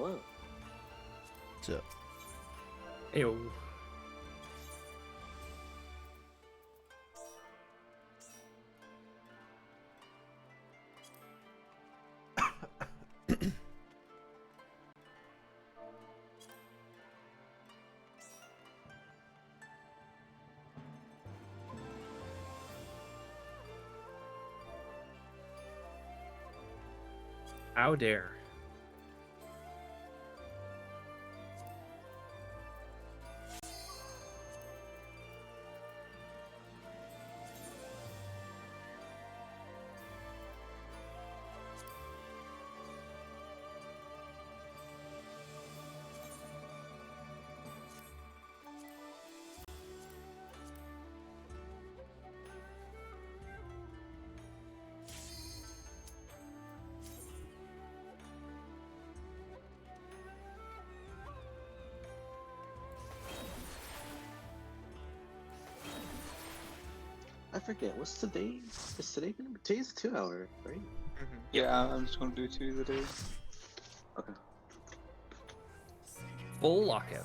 Hello. So, Ew. How dare. I forget. What's today? Is today gonna be? Today's 2 hour, right? Yeah, I'm just gonna do 2 today. Okay. Full lockout.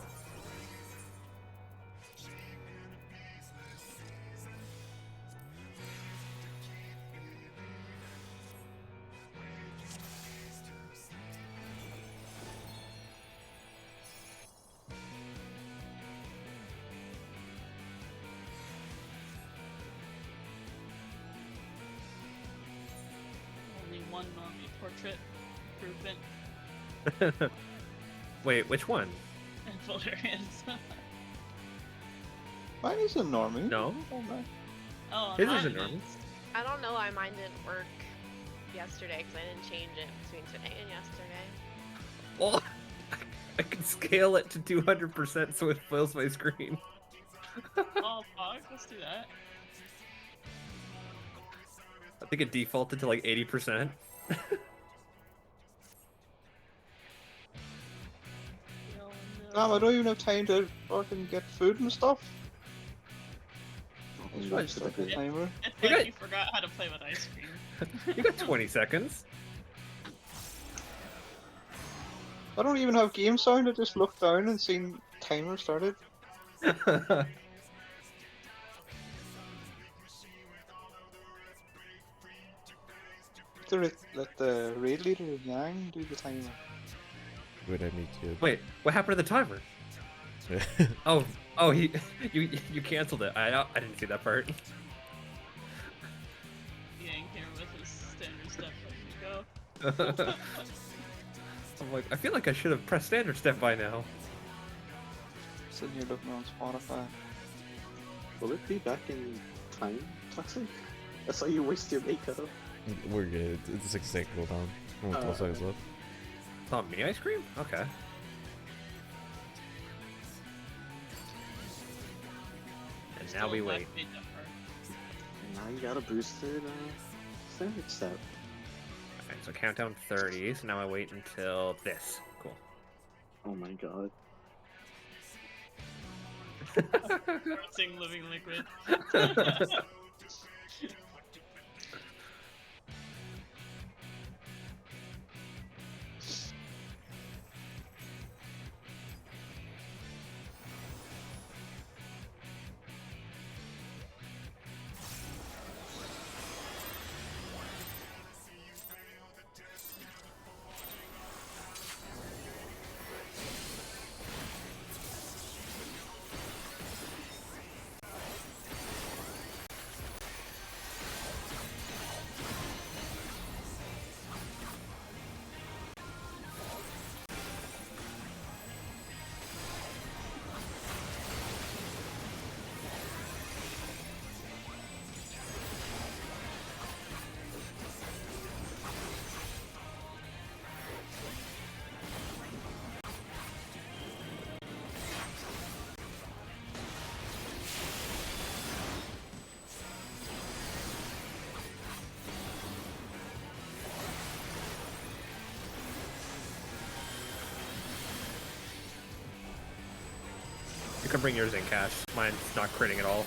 Only one normie portrait improvement Wait, which one? in Valerian's. Mine is a normie. No? Oh, man. Oh, His mine isn't normal. is. I don't know why mine didn't work yesterday because I didn't change it between today and yesterday. Well, I can scale it to 200% so it fills my screen. Oh, fuck, let's do that. I think it defaulted to like 80%. I don't even have time to fucking get food and stuff. I'll Just watch watch the the video. timer. It's You like got- you forgot how to play with ice cream. You got 20 seconds. I don't even have game sound. I just looked down and seen timer started. Let the raid leader Yang do the timer. would I need Wait, what happened to the timer? to? Oh, you canceled it. I didn't see that part. Yang here with his standard step ready to go. I'm like, I feel like I should have pressed standard step by now. Sitting here looking on Spotify. Will it be back in time, Toxic? I saw you waste your makeup. We're good. It's a 6 second cooldown. Only 12 seconds left. It's not me ice cream? Okay. And now we Still wait. left made that part. Now you got a boosted standard step. Okay, so countdown 30, so now I wait until this. Cool. Oh my god. Sing Living Liquid. You can bring yours in, Cash. Mine's not critting at all.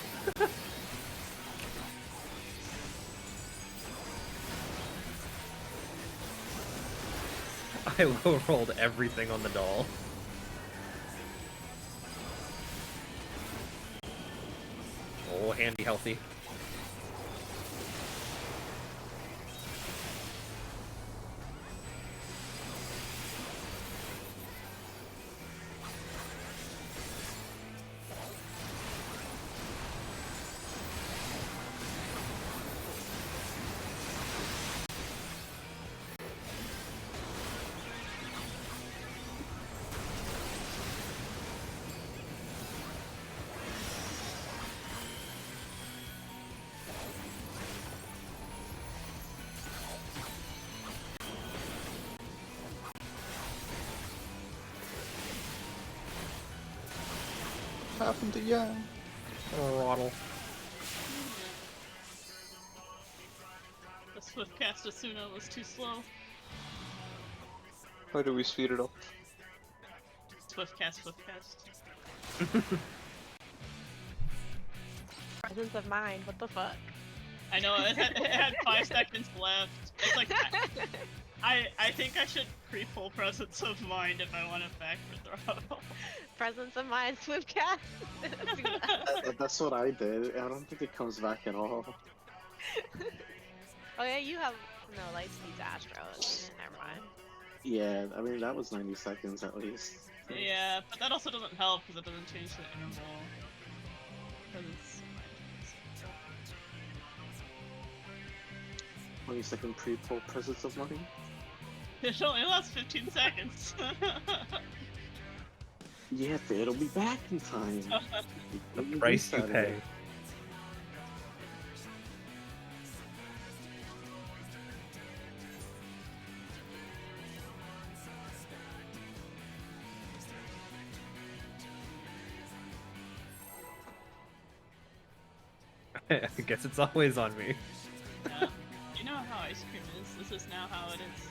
I low rolled everything on the doll. Oh, handy healthy. What happened to Yang? Throttle. The swift cast Asuna was too slow. How do we speed it up? Swift cast, swift cast. Presence of mind. What the fuck? I know, it had 5 seconds left. It's like, I think I should pre-pull Presence of Mind if I want to factor throttle. Presence of mind. Swift cast. That's what I did. I don't think it comes back at all. Oh yeah, you have no Lightspeed's Astro. Never mind. Yeah, I mean that was 90 seconds at least. Yeah, but that also doesn't help because it doesn't change the interval. Presence of Mind. 20-second pre-pull presence of money. It only lasts 15 seconds. Yeah, but it'll be back in time. The price you pay. I guess it's always on me. You know how ice cream is. This is now how it is.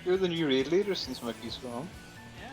You're the new raid leader since Mickey's gone. Yeah.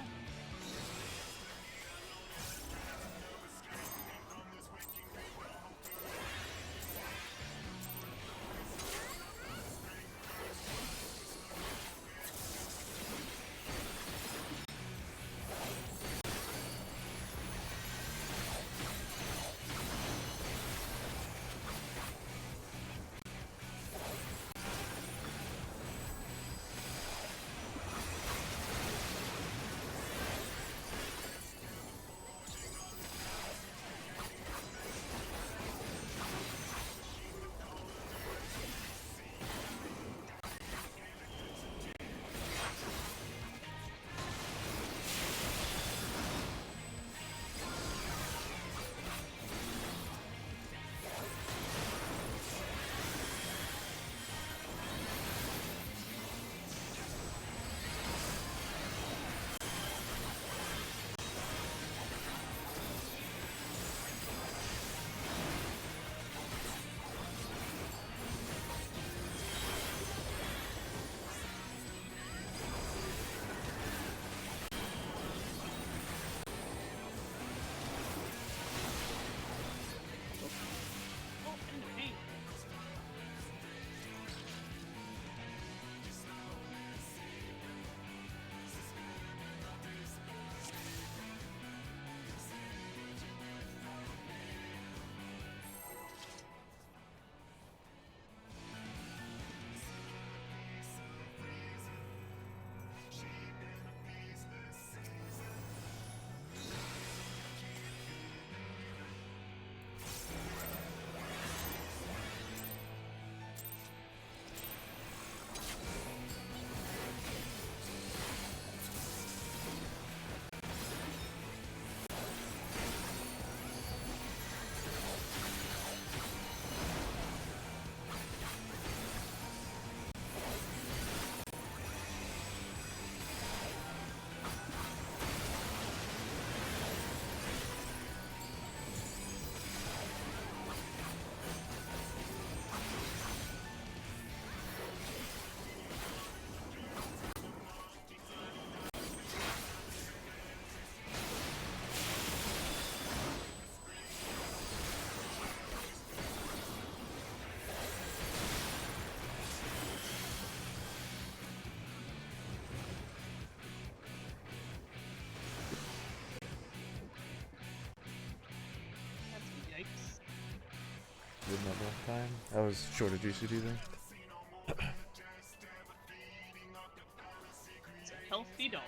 in that long time. That was short of GCD then. It's a healthy doll.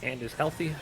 And is healthy.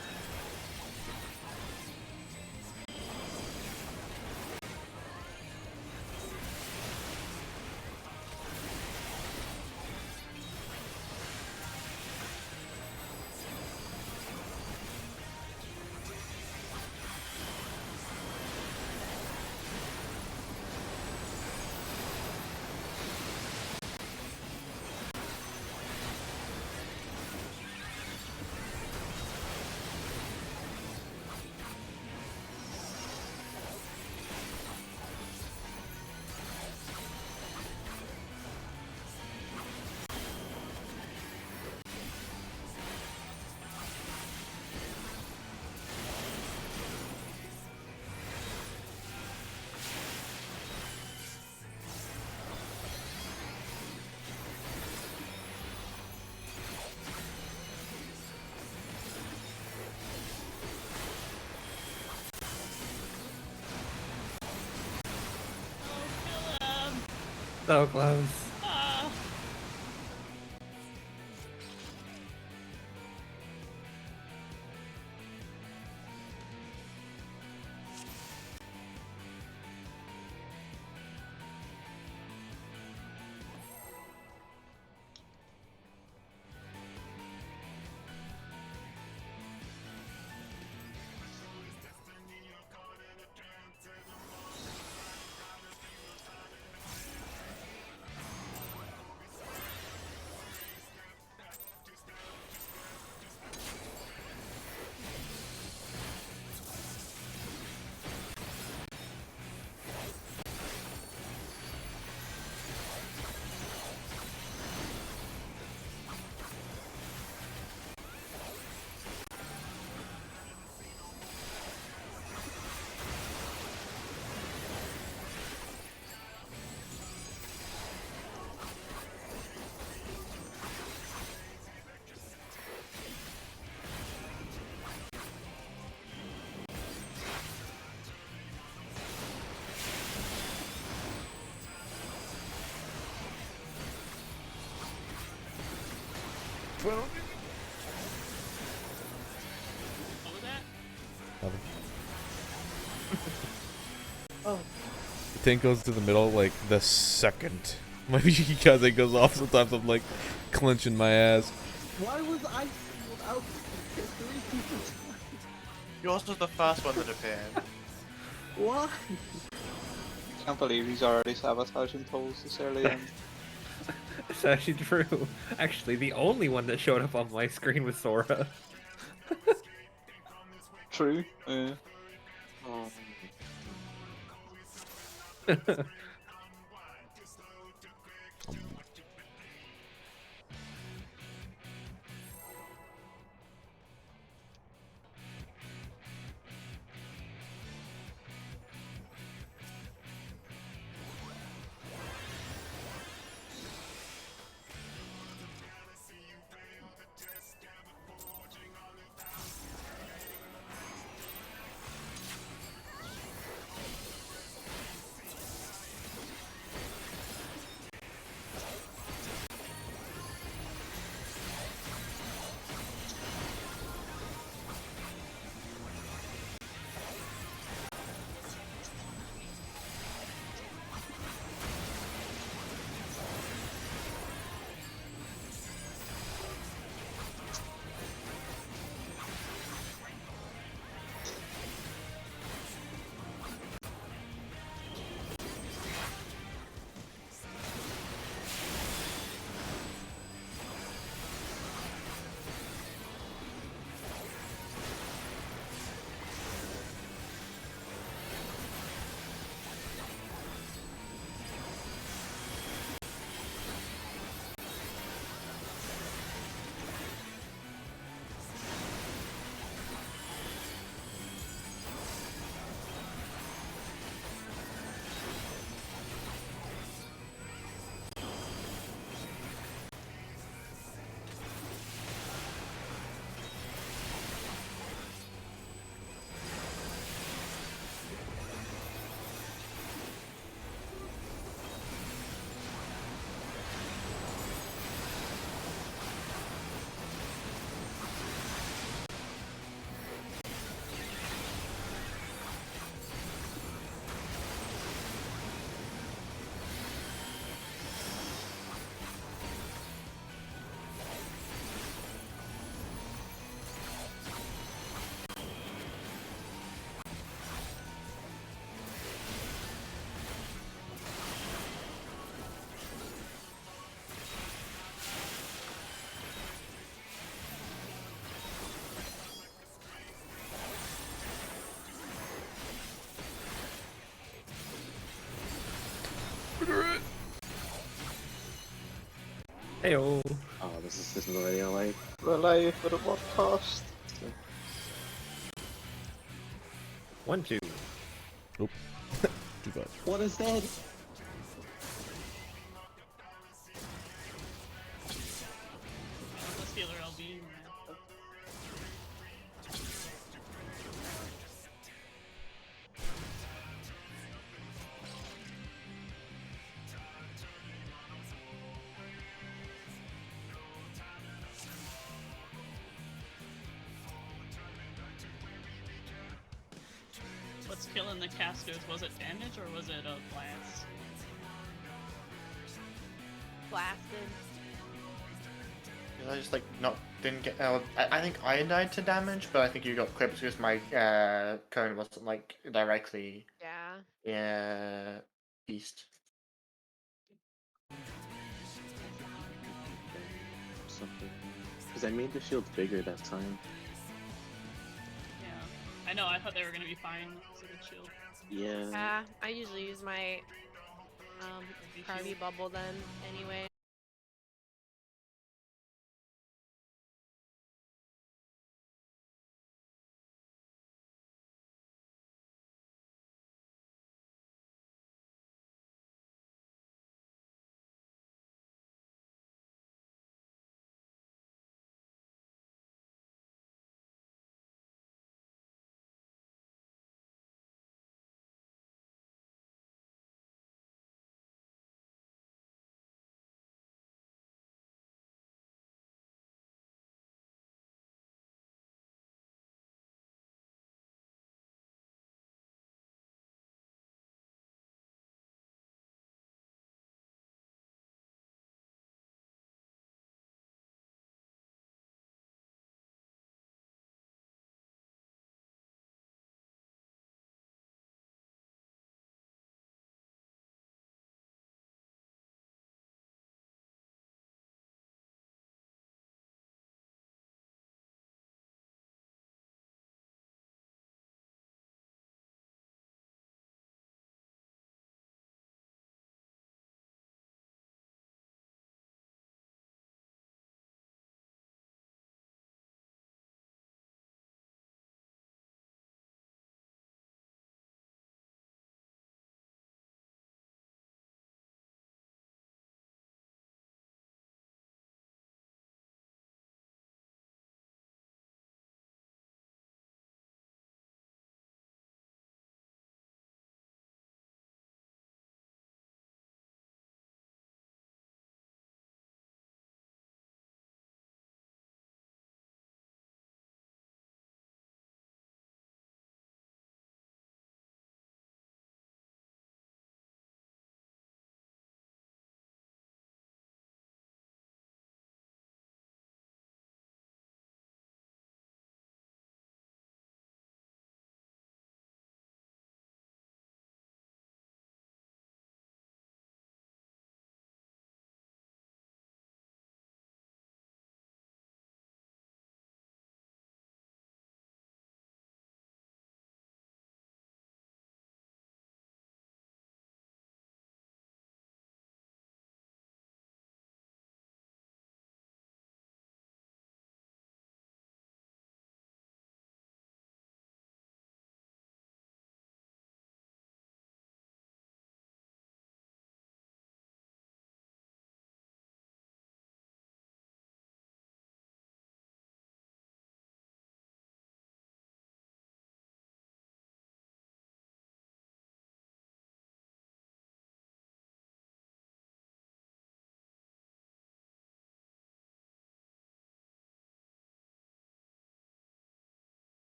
So close. Ah. Well, What was that? nothing. Oh. The tank goes to the middle like the second. Maybe because it goes off sometimes I'm like clenching my ass. Why was I singled out 3 people? You're also the first one to appear. Why? Can't believe he's already sabotaging tolls this early on. It's actually true. Actually, the only one that showed up on my screen was Sora. True. Yeah. Oh. Heyo. Oh, this isn't already alive. Relay, but at what cost? 1, 2. Too bad. What is dead? Let's healer LB. What's killing the casters? Was it damage or was it a blast? Blasted. I just like didn't get. I think I died to damage, but I think you got clipped because my cone wasn't like directly Yeah. east. Something. Because I made the shield bigger that time. Yeah. I know, I thought they were gonna be fine because of the shield. Yeah. Yeah, I usually use my Shield. Carby bubble then anyway.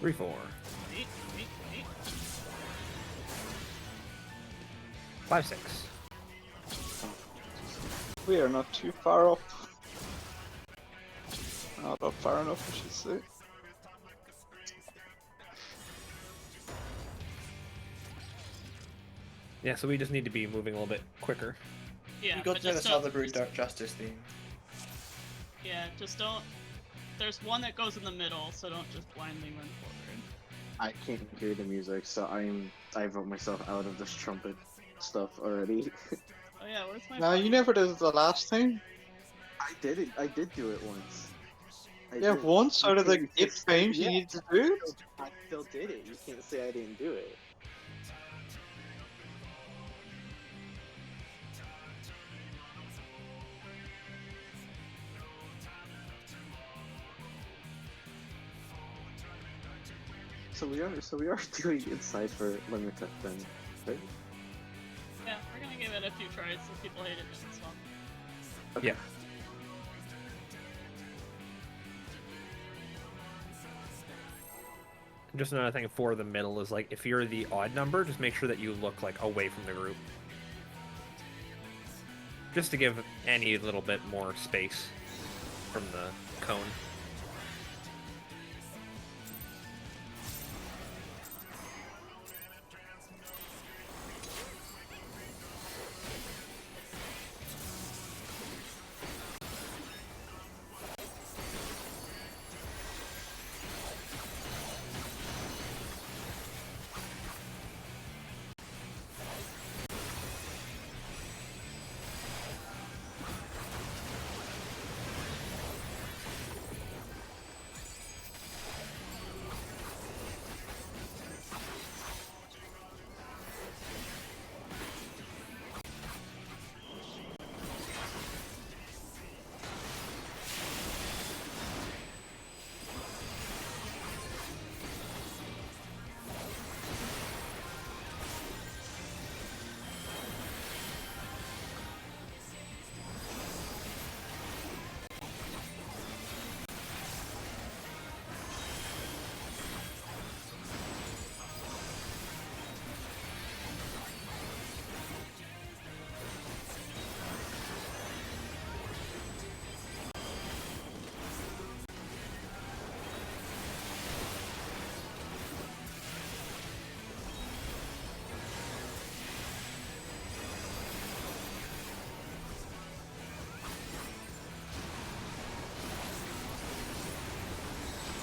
3, 4. Wait, wait, wait. 5, 6. We are not too far up. Not up far enough, I should say. Yeah, so we just need to be moving a little bit quicker. Yeah, You got but to know the just don't- Celebrate Dark Justice theme. Yeah, just don't. There's one that goes in the middle, so don't just blindly run forward. I can't hear the music, so I wrote myself out of this trumpet stuff already. Oh yeah, where's my? No, you never did it the last time. I did it. I did do it once. I Yeah, did. once You out of the can't 8 just- times you yeah, need to do it. I still did it. You can't say I didn't do it. So we are doing inside for limited then, right? Yeah, we're gonna give it a few tries. If people hate it, then it's fun. Okay. Yeah. Just another thing for the middle is like if you're the odd number, just make sure that you look like away from the group. Just to give any little bit more space from the cone.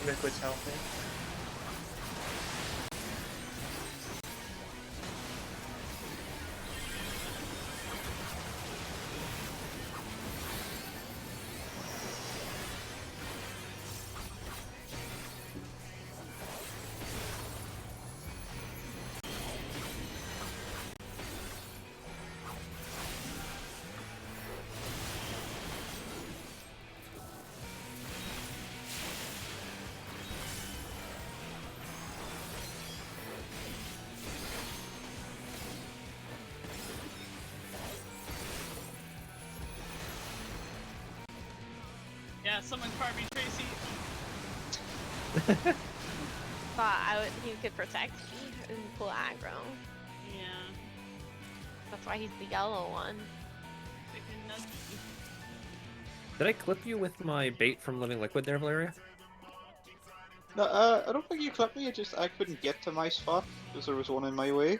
Liquid's healthy. Yeah, someone carve me, Tracy. Thought he could protect me and pull aggro. Yeah, That's why he's the yellow one. freaking nutty. Did I clip you with my bait from Living Liquid there, Valeria? No, I don't think you clipped me. I couldn't get to my spot because there was one in my way.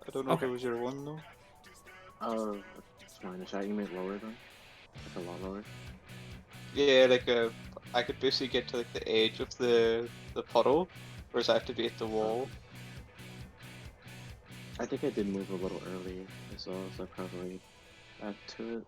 I don't know Okay. if it was your one though. It's fine. Shall you make lower then? Like a lot lower. Yeah, I could basically get to like the edge of the puddle, whereas I have to be at the wall. I think I did move a little early as well, so I probably add to it.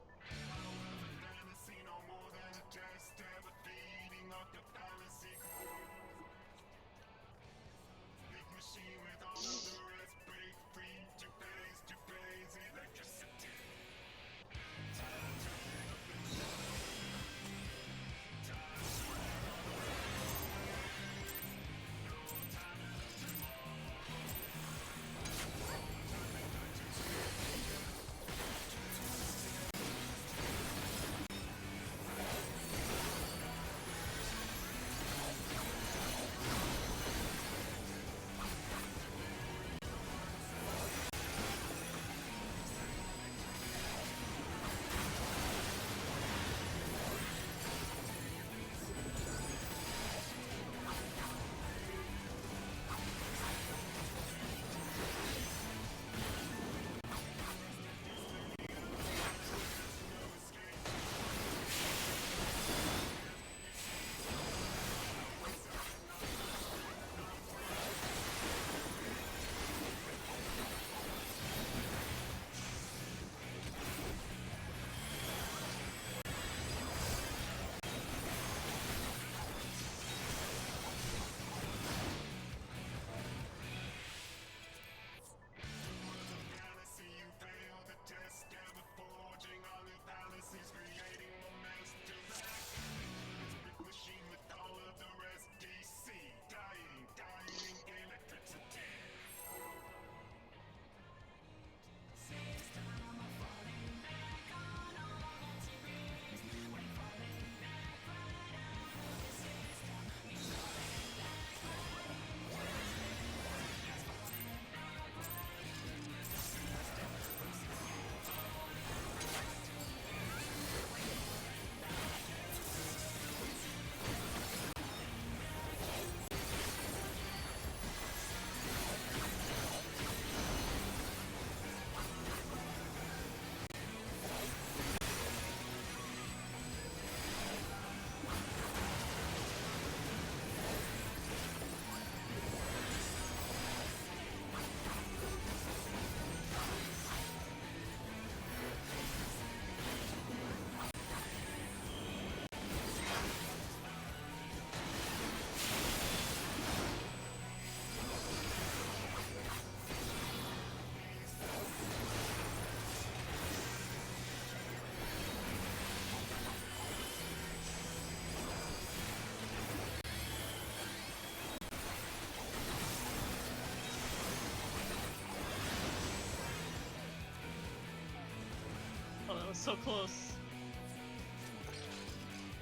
was so close.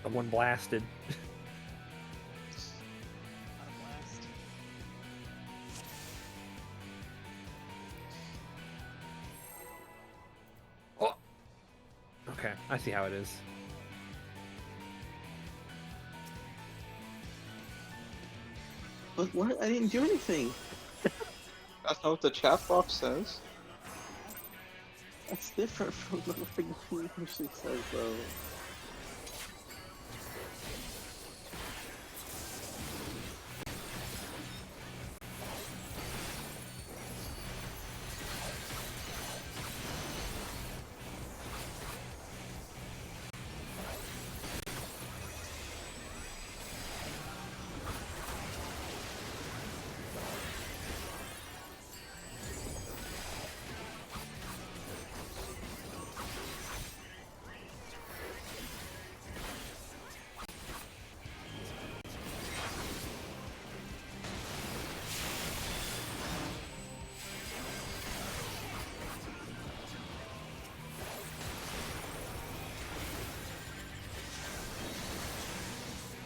Someone blasted. Not a blast. Oh. Okay, I see how it is. But what? I didn't do anything. That's not what the chat box says. That's different from what the game usually says, though.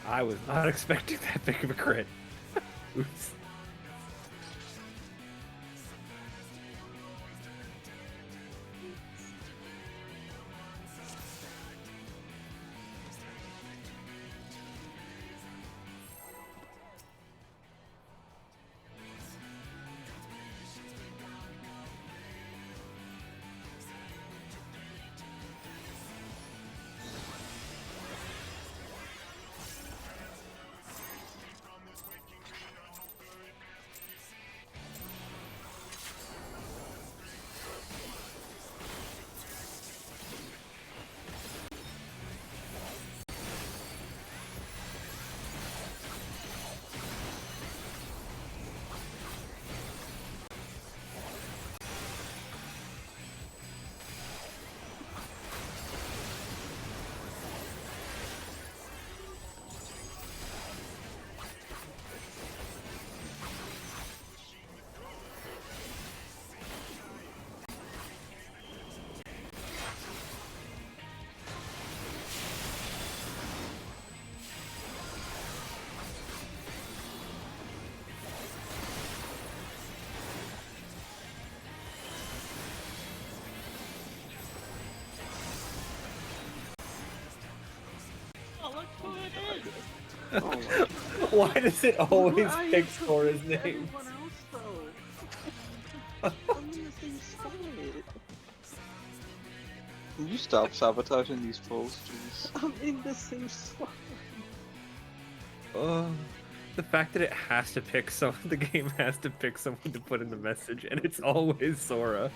I was not expecting that big of a crit. Oops. Oh, look who it is! Oh my Why does it always Why are you pick Sora's confused with name? everyone else, though? I'm in the same side. Can you stop sabotaging these polls, please? I'm in the same spot. The fact that it has to pick someone, the game has to pick someone to put in the message, and it's always Sora.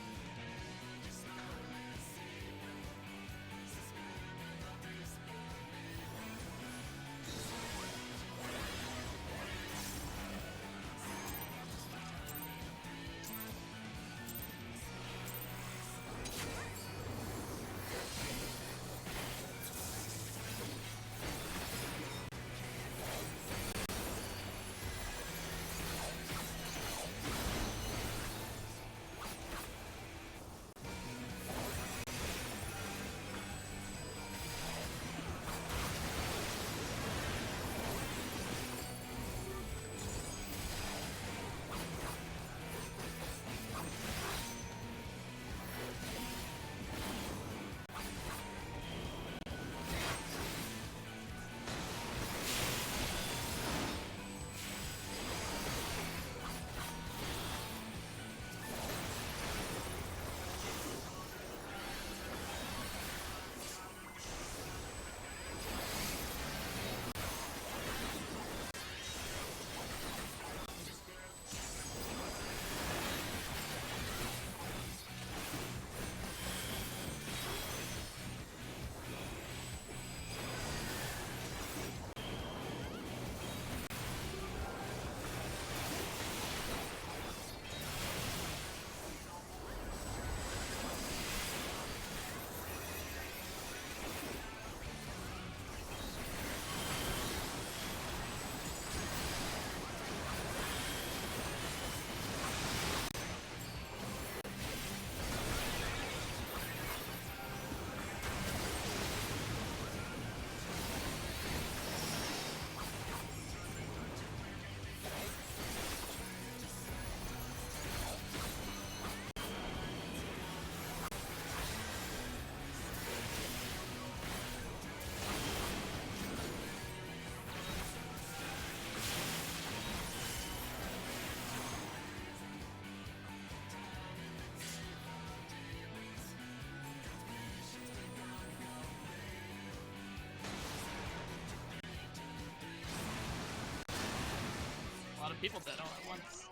of people dead all at once.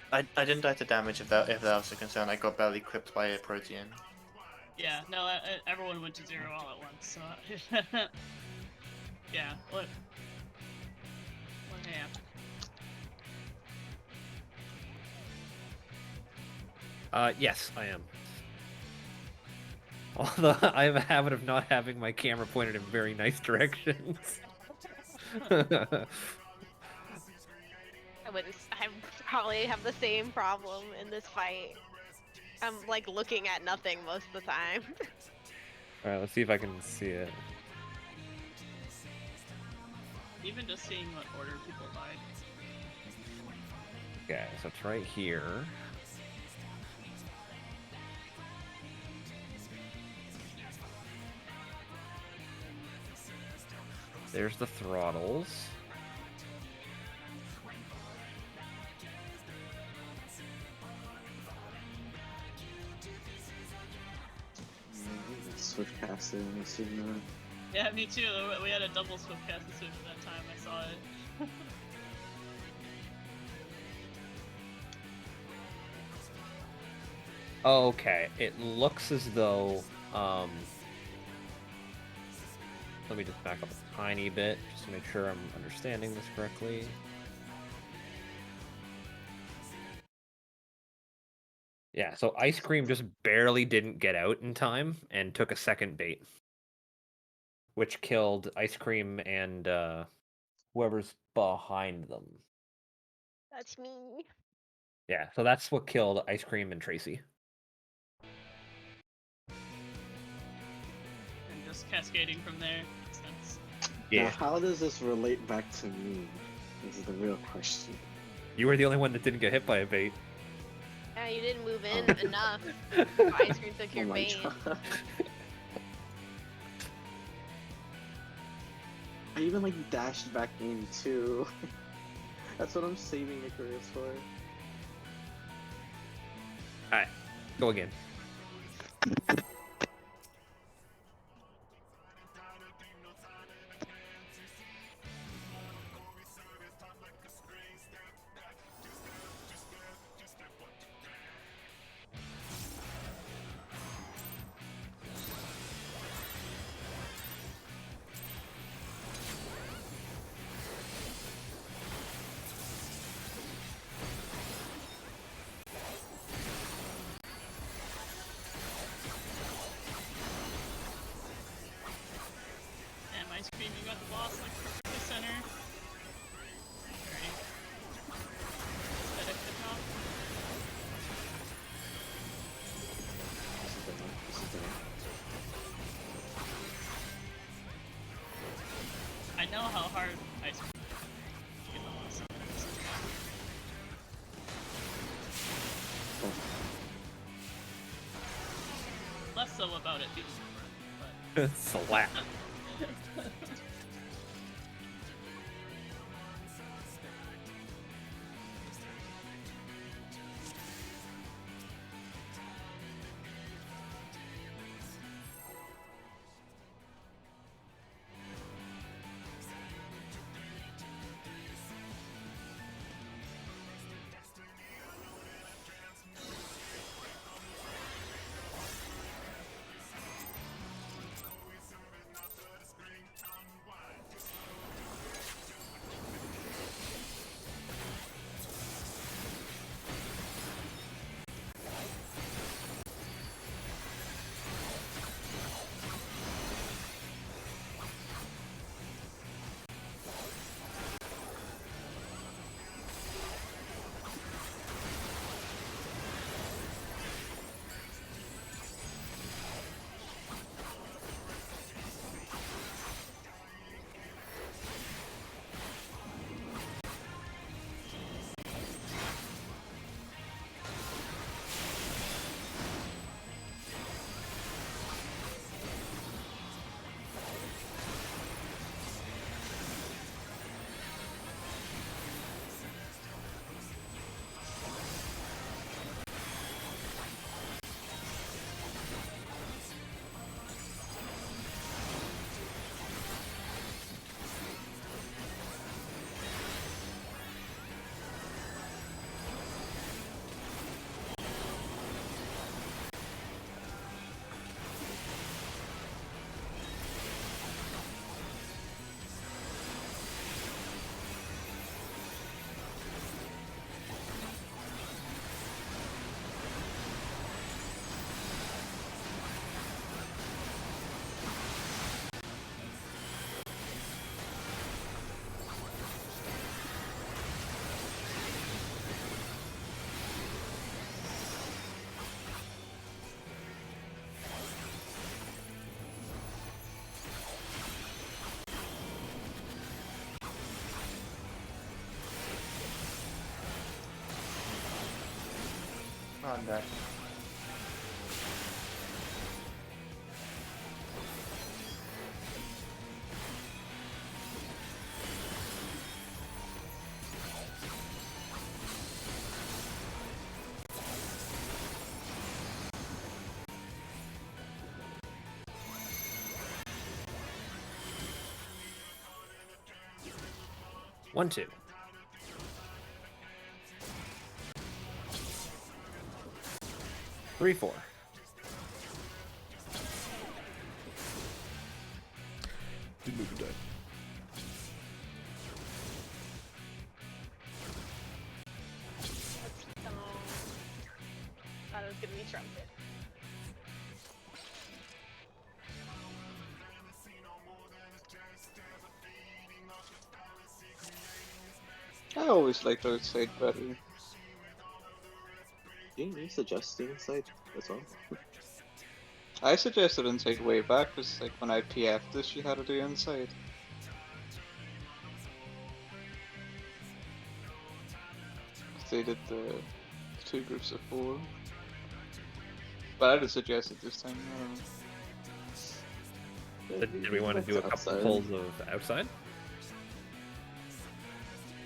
I didn't die to damage if that was a concern. I got barely cripped by a Protean. Yeah, no, everyone went to 0 all at once, so... yeah, what happened? Yes, I am. Although I have a habit of not having my camera pointed in very nice directions. I probably have the same problem in this fight. I'm like looking at nothing most of the time. Alright, let's see if I can see it. Even just seeing what order people died. Okay, so it's right here. There's the throttles. Swift casting, I assume Yeah, me too. We had a double swift cast switch at that time. I saw it. Okay, it looks as though, let me just back up a tiny bit, just to make sure I'm understanding this correctly. Yeah, so Ice Cream just barely didn't get out in time and took a second bait, which killed Ice Cream and whoever's behind them. That's me. Yeah, so that's what killed Ice Cream and Tracy. And just cascading from there. Makes sense. Now, how does this relate back to me? This is the real question. You were the only one that didn't get hit by a bait. Yeah, you didn't move in enough. Ice Cream took your Oh my bait. god. I even like dashed back in too. That's what I'm saving Icarus for. Alright, go again. And Ice Cream, you got the boss like perfectly center. Alright. Aesthetic the top. This is the one. This is the one. I know how hard Ice Cream is to get the boss center. Oh, Less so about it being over, Slap. but... On deck. One, two. Three, four. Did move die. Thought it was gonna be trumpet. I always liked outside better. Didn't you suggest the inside as well? I suggested inside way back because like when I PF'd this, she had to do inside. They did the 2 groups of 4. But I just suggested this time. I don't know. Did we want to do a couple Outside. pulls of outside?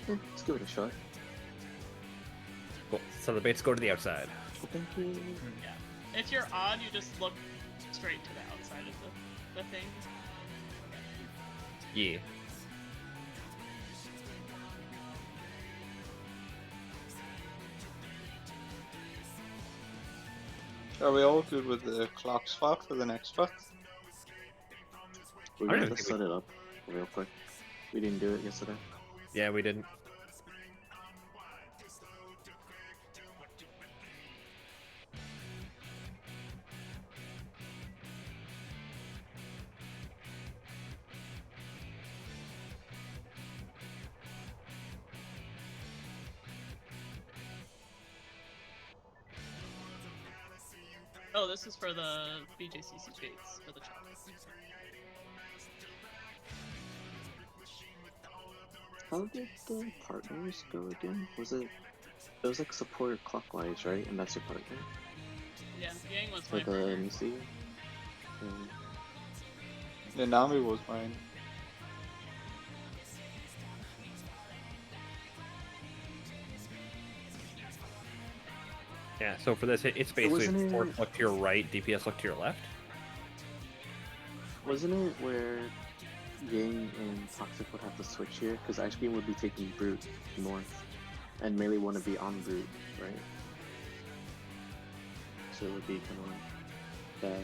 Yeah, let's give it a shot. Cool. So the baits go to the outside. Well, thank you. Yeah. If you're odd, you just look straight to the outside of the thing. Yeah. Are we all good with the clock swap for the next spot? We're I gonna don't have to think set it up real quick. We didn't do it yesterday. Yeah, we didn't. Oh, this is for the BJCC baits for the chocolate. How did the partners go again? Was it? It was like support clockwise, right? And that's your partner Yeah, Yang was for my the partner. Nisi. Yeah, Nami was mine. Yeah, so for this, it's basically Wasn't it- force look to your right, DPS look to your left. Wasn't it where Yang and Toxic would have to switch here? Because Ice Cream would be taking Brute north, and Melee want to be on Brute, right? So it would be kind of like that.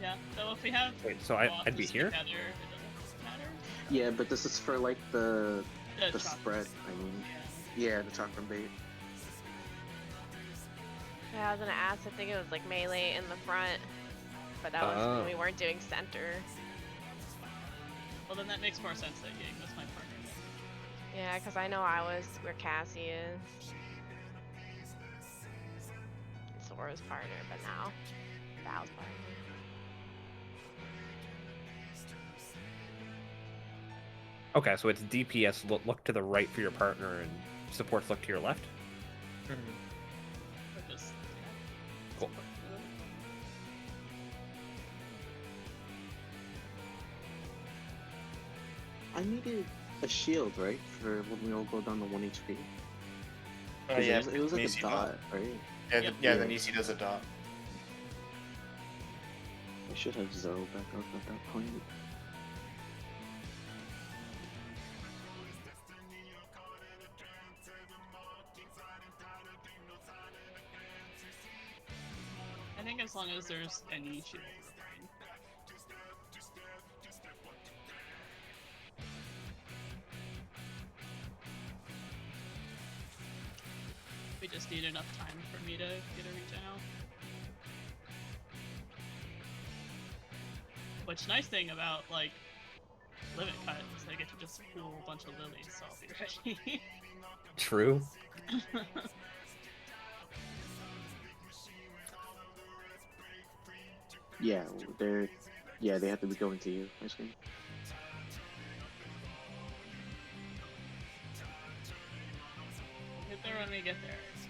Yeah, so if we have Wait, so I'd be bosses here? together, it doesn't matter. Yeah, but this is for like the The chocolate. spread. I mean, Yeah. yeah, the chocolate bait. Yeah, I was gonna ask. I think it was like melee in the front, but that was Oh. when we weren't doing center. Well, then that makes more sense that Yang was my partner. Yeah, because I know I was where Cassie is. Sora's partner, but now Val's partner. Okay, so it's DPS look to the right for your partner and supports look to your left. But just, Cool. I needed a shield, right, for when we all go down to 1 HP. Oh 'Cause yeah, it was like a Nisi dot, right? Yeah, Yep. yeah, Yeah. the Nisi does a dot. I should have Zoe back up at that point. I think as long as there's any shield remaining. We just need enough time for me to get a regen out. Which nice thing about like Limit Cut is I get to just pool a bunch of lilies, so I'll be ready. True. Yeah, they're. Yeah, they have to be going to you. Ice Cream. Get there when we get there.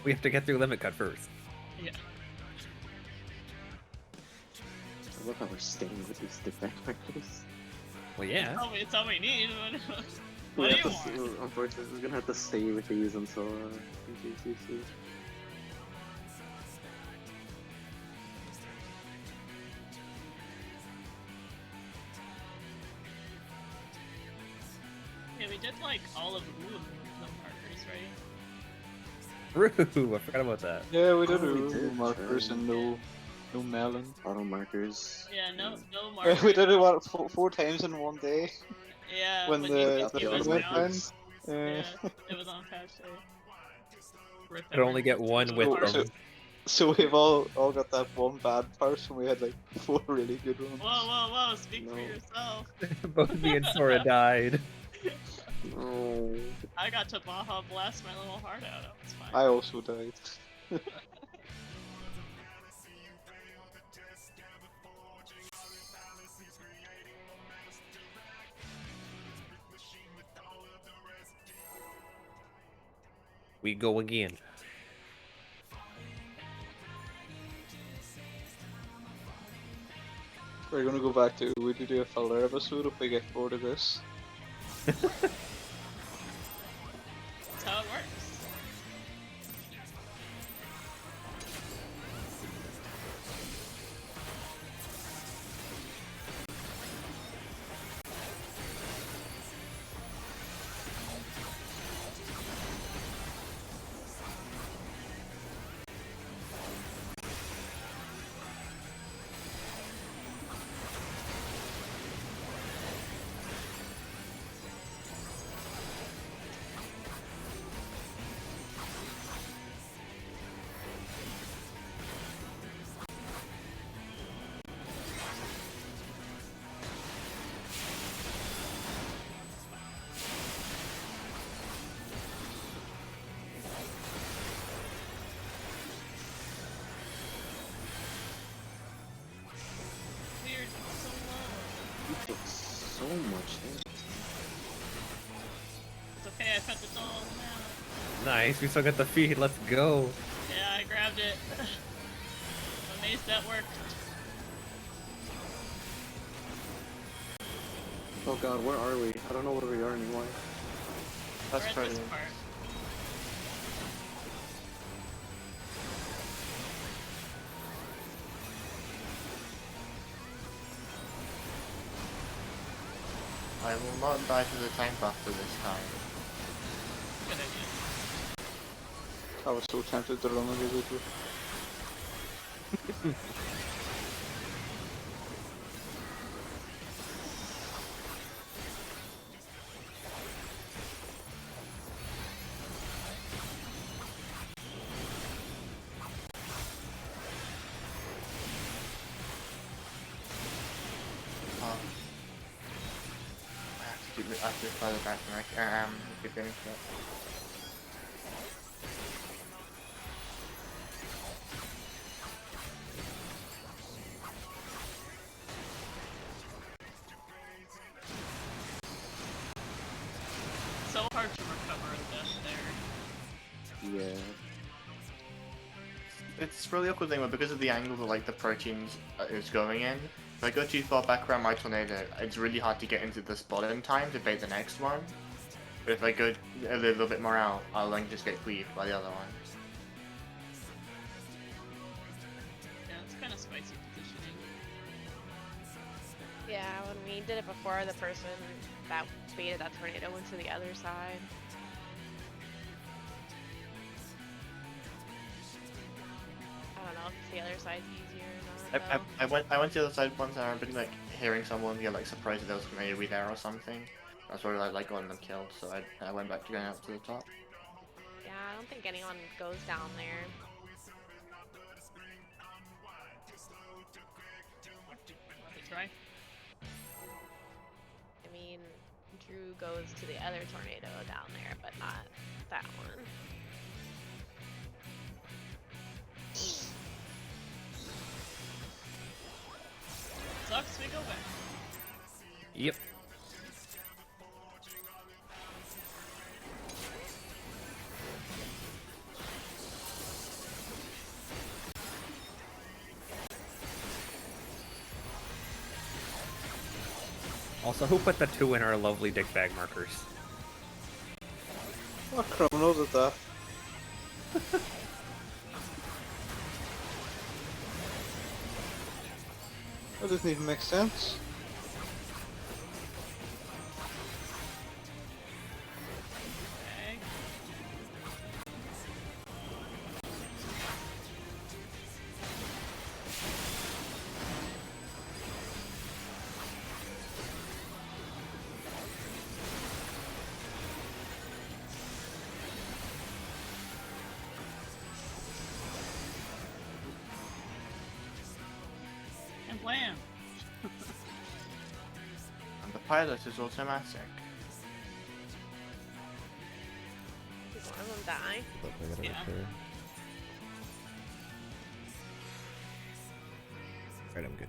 We have to get through limit cut first. Yeah. I love how we're staying with these defect markers. Well, yeah. It's all we need. We What do have you to s- want? Unfortunately, we're gonna have to stay with these until GCC. Yeah, we did like all of the markers, right? Roo, I forgot about that. Yeah, we did Oh, we no did, markers sure. and no melon. Auto markers. Yeah, no markers. We did it what four times in one day Yeah, when the the UT was went down. down. Yeah, it was on patch day. Rip Could only get everyone. one with Markers. them. So we've all got that one bad part, and we had like 4 really good ones. Whoa! Speak for No. yourself. Both me and Sora died. No. I got to Baja blast my little heart out. That was fine. I also died. We go again. We're gonna go back to would you do a filler episode if we get bored of this? That's how it works. Weird, it's so low. You took so much hit. It's okay, I pet the doll now. Nice, we still got the feed. Let's go. Yeah, I grabbed it. I'm amazed that worked. Oh god, where are we? I don't know where we are anymore. That's We're at pretty. this part. I will not die to the tank buster this time. Good idea. I was so tempted to run away with it. I have to further back from keep getting to that. So hard to recover a death there. Yeah. It's really awkward thing, but because of the angle that like the proteins is going in, if I go too far back around my tornado, it's really hard to get into the spot in time to bait the next one. But if I go a little bit more out, I'll then just get cleaved by the other one. Yeah, it's kind of spicy positioning. Yeah, when we did it before, the person that baited that tornado went to the other side. I don't know if the other side's easier or not. I went to the other side once and I remember like hearing someone get like surprised that there was maybe there or something. That's where I like got them killed, so I went back to going up to the top. Yeah, I don't think anyone goes down there. Want to try? I mean, Drew goes to the other tornado down there, but not that one. Sucks, we go back. Yep. Also, who put the 2 in our lovely dick bag markers? What criminals at that? That doesn't even make sense. Okay. And wham! And the pilot is automatic. Did one of them die? Look, I gotta Yeah. repair. Alright, I'm good.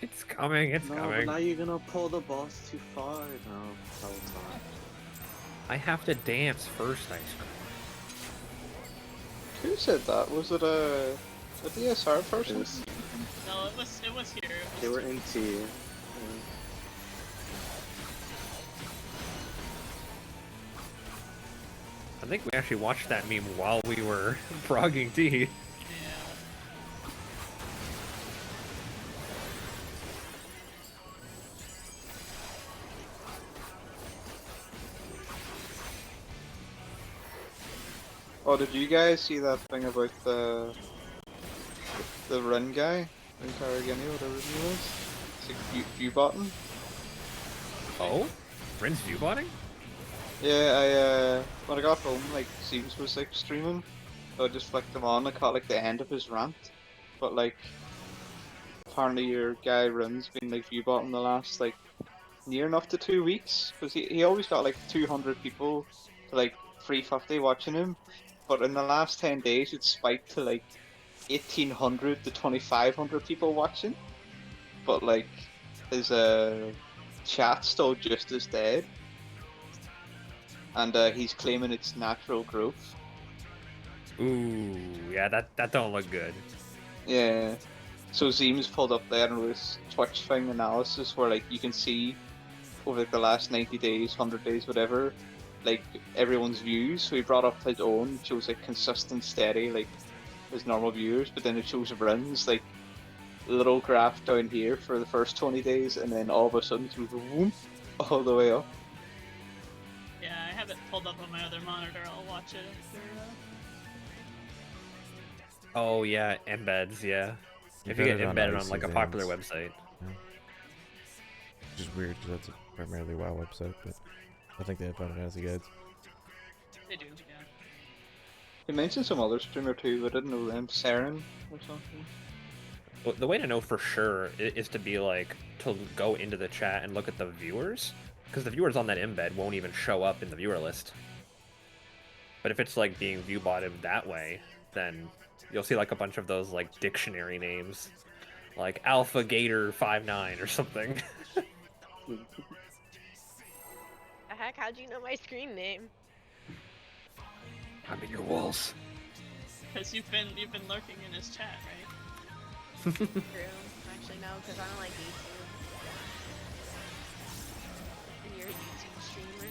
It's coming, it's No, but coming. now you're gonna pull the boss too far. No, probably not. I have to dance first, Ice Cream. Who said that? Was it a DSR It person? was, No, it was here. It was they were into. I think we actually watched that meme while we were frogging tea. Yeah. Oh, did you guys see that thing about the run guy? Run Karagini, whatever his name is? It's like view-botting? Oh? Rin's viewbotting? Yeah, when I got home, like, Seams was, like, streaming. So I just flicked him on, I caught, like, the end of his rant. But, like, apparently your guy Run's been, like, view-botting the last, like, near enough to 2 weeks. Because he always got, like, 200 people to, like, 350 watching him. But in the last 10 days, it's spiked to, like, 1,800 to 2,500 people watching. But, like, his, chat's still just as dead. And he's claiming it's natural growth. Ooh, yeah, that don't look good. Yeah. So Zeem's pulled up there and this Twitch thing analysis where like you can see over like, the last 90 days, 100 days, whatever, like everyone's views. So he brought up his own, shows like consistent, steady, like his normal viewers, but then it shows runs like little graph down here for the first 20 days, and then all of a sudden it goes whoop, all the way up. Yeah, I have it pulled up on my other monitor. I'll watch it after. Oh yeah, embeds, yeah. You If you get got it on embedded on Icy like a popular Veins. website. Which is weird because that's a primarily WoW website, but I think they have Final Fantasy guides. They do, yeah. He mentioned some other streamer too, but I didn't know them. Saren or something. Well, the way to know for sure is to be like, to go into the chat and look at the viewers. Because the viewers on that embed won't even show up in the viewer list. But if it's like being view-botted that way, then you'll see like a bunch of those like dictionary names. Like Alpha Gator 59 or something. The heck? How'd you know my screen name? I'm in your walls. Because you've been lurking in his chat, right? True. Actually, no, because I don't like YouTube. And you're a YouTube streamer.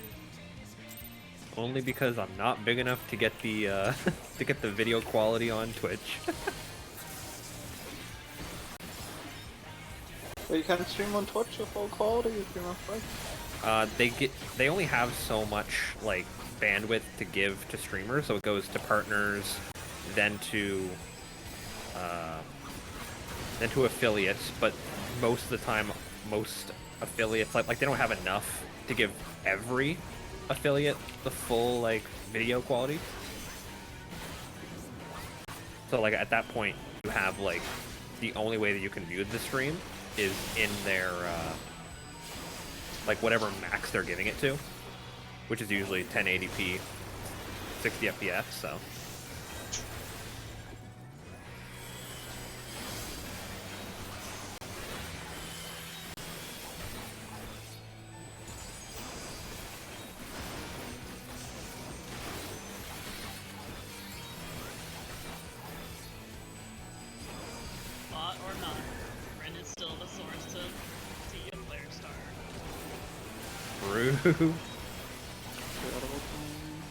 Only because I'm not big enough to get the to get the video quality on Twitch. But you can't stream on Twitch at full quality if you're not right. They only have so much like bandwidth to give to streamers, so it goes to partners, then to affiliates. But most of the time, most affiliates like they don't have enough to give every affiliate the full like video quality. So like at that point, you have like the only way that you can view the stream is in their like whatever max they're giving it to, which is usually 1080p, 60 FPS. So Brew. Incredible time.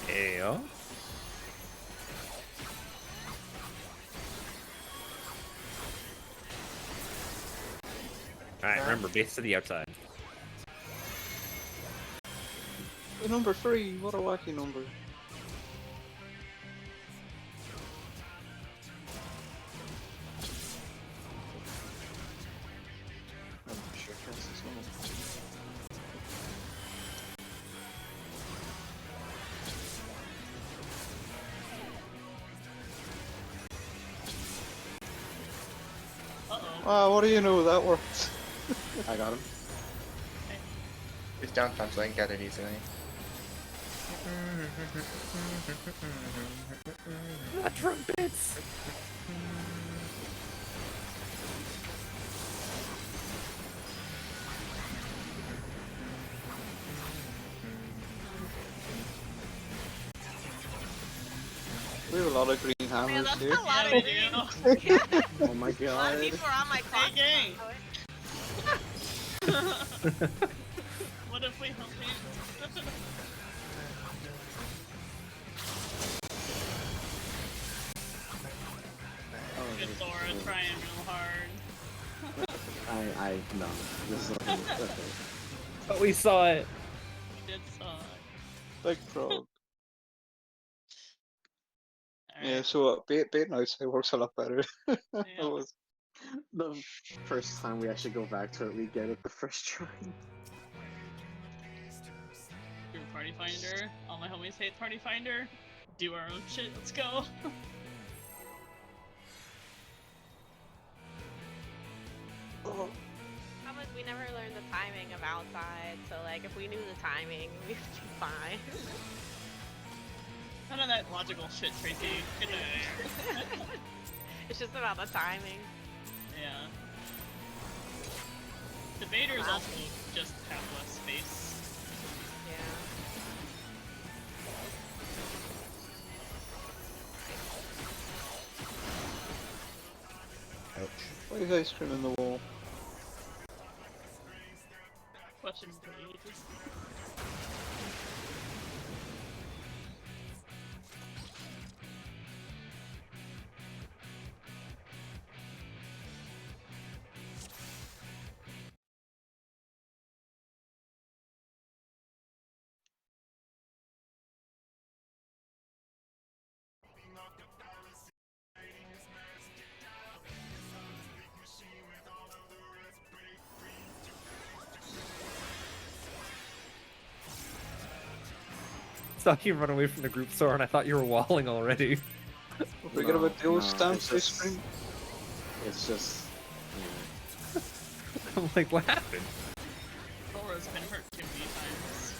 Ayo. Alright, remember, base to the outside. Number 3, what a wacky number. I'm not sure if that's this one. Uh-oh. Wow, what do you know, that worked. I got him. It's downtime, so I can get it easily. Trumpets! We have a lot of green Man, hammers that's here. a lot of Yeah, we green. Yeah. Oh my A lot of god. people are on my clock. gang. Oh, What if we help you? Oh, Good this Sora is- trying real hard. no. This is okay. But we saw it. We did saw. Big frog. Alright. Yeah, so baiting outside works a lot better. It Yeah. was- The first time we actually go back to it, we get it the first try. Group Party Finder. All my homies hate Party Finder. Do our own shit. Let's go. Problem is we never learned the timing of outside, so like if we knew the timing, we'd be fine. None of that logical shit, Tracy. Get out of here. It's just about the timing. Yeah. Debaters also just have less space. Yeah. Ouch. Why is ice cream in the wall? Question for ages. Saw you run away from the group store and I thought you were walling already. We get about the old No, stamps it's ice just- cream. It's just. Yeah. I'm like, what happened? Sora's been hurt too many times.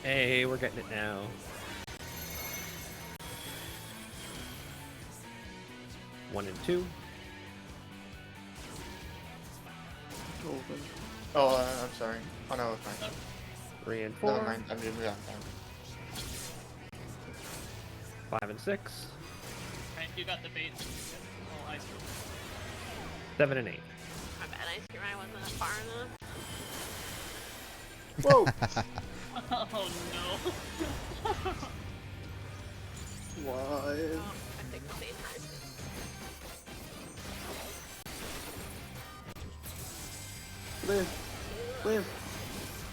Hey, we're getting it now. One and two. Oh, I'm sorry. Oh no, it's fine. 3 and Never 4. mind. I'm doing that. 5 and 6. Right, you got the bait. Oh, ice cream. 7 and 8. My bad, ice cream. I wasn't far enough. Whoa! Oh no. What? Oh, I picked the same person.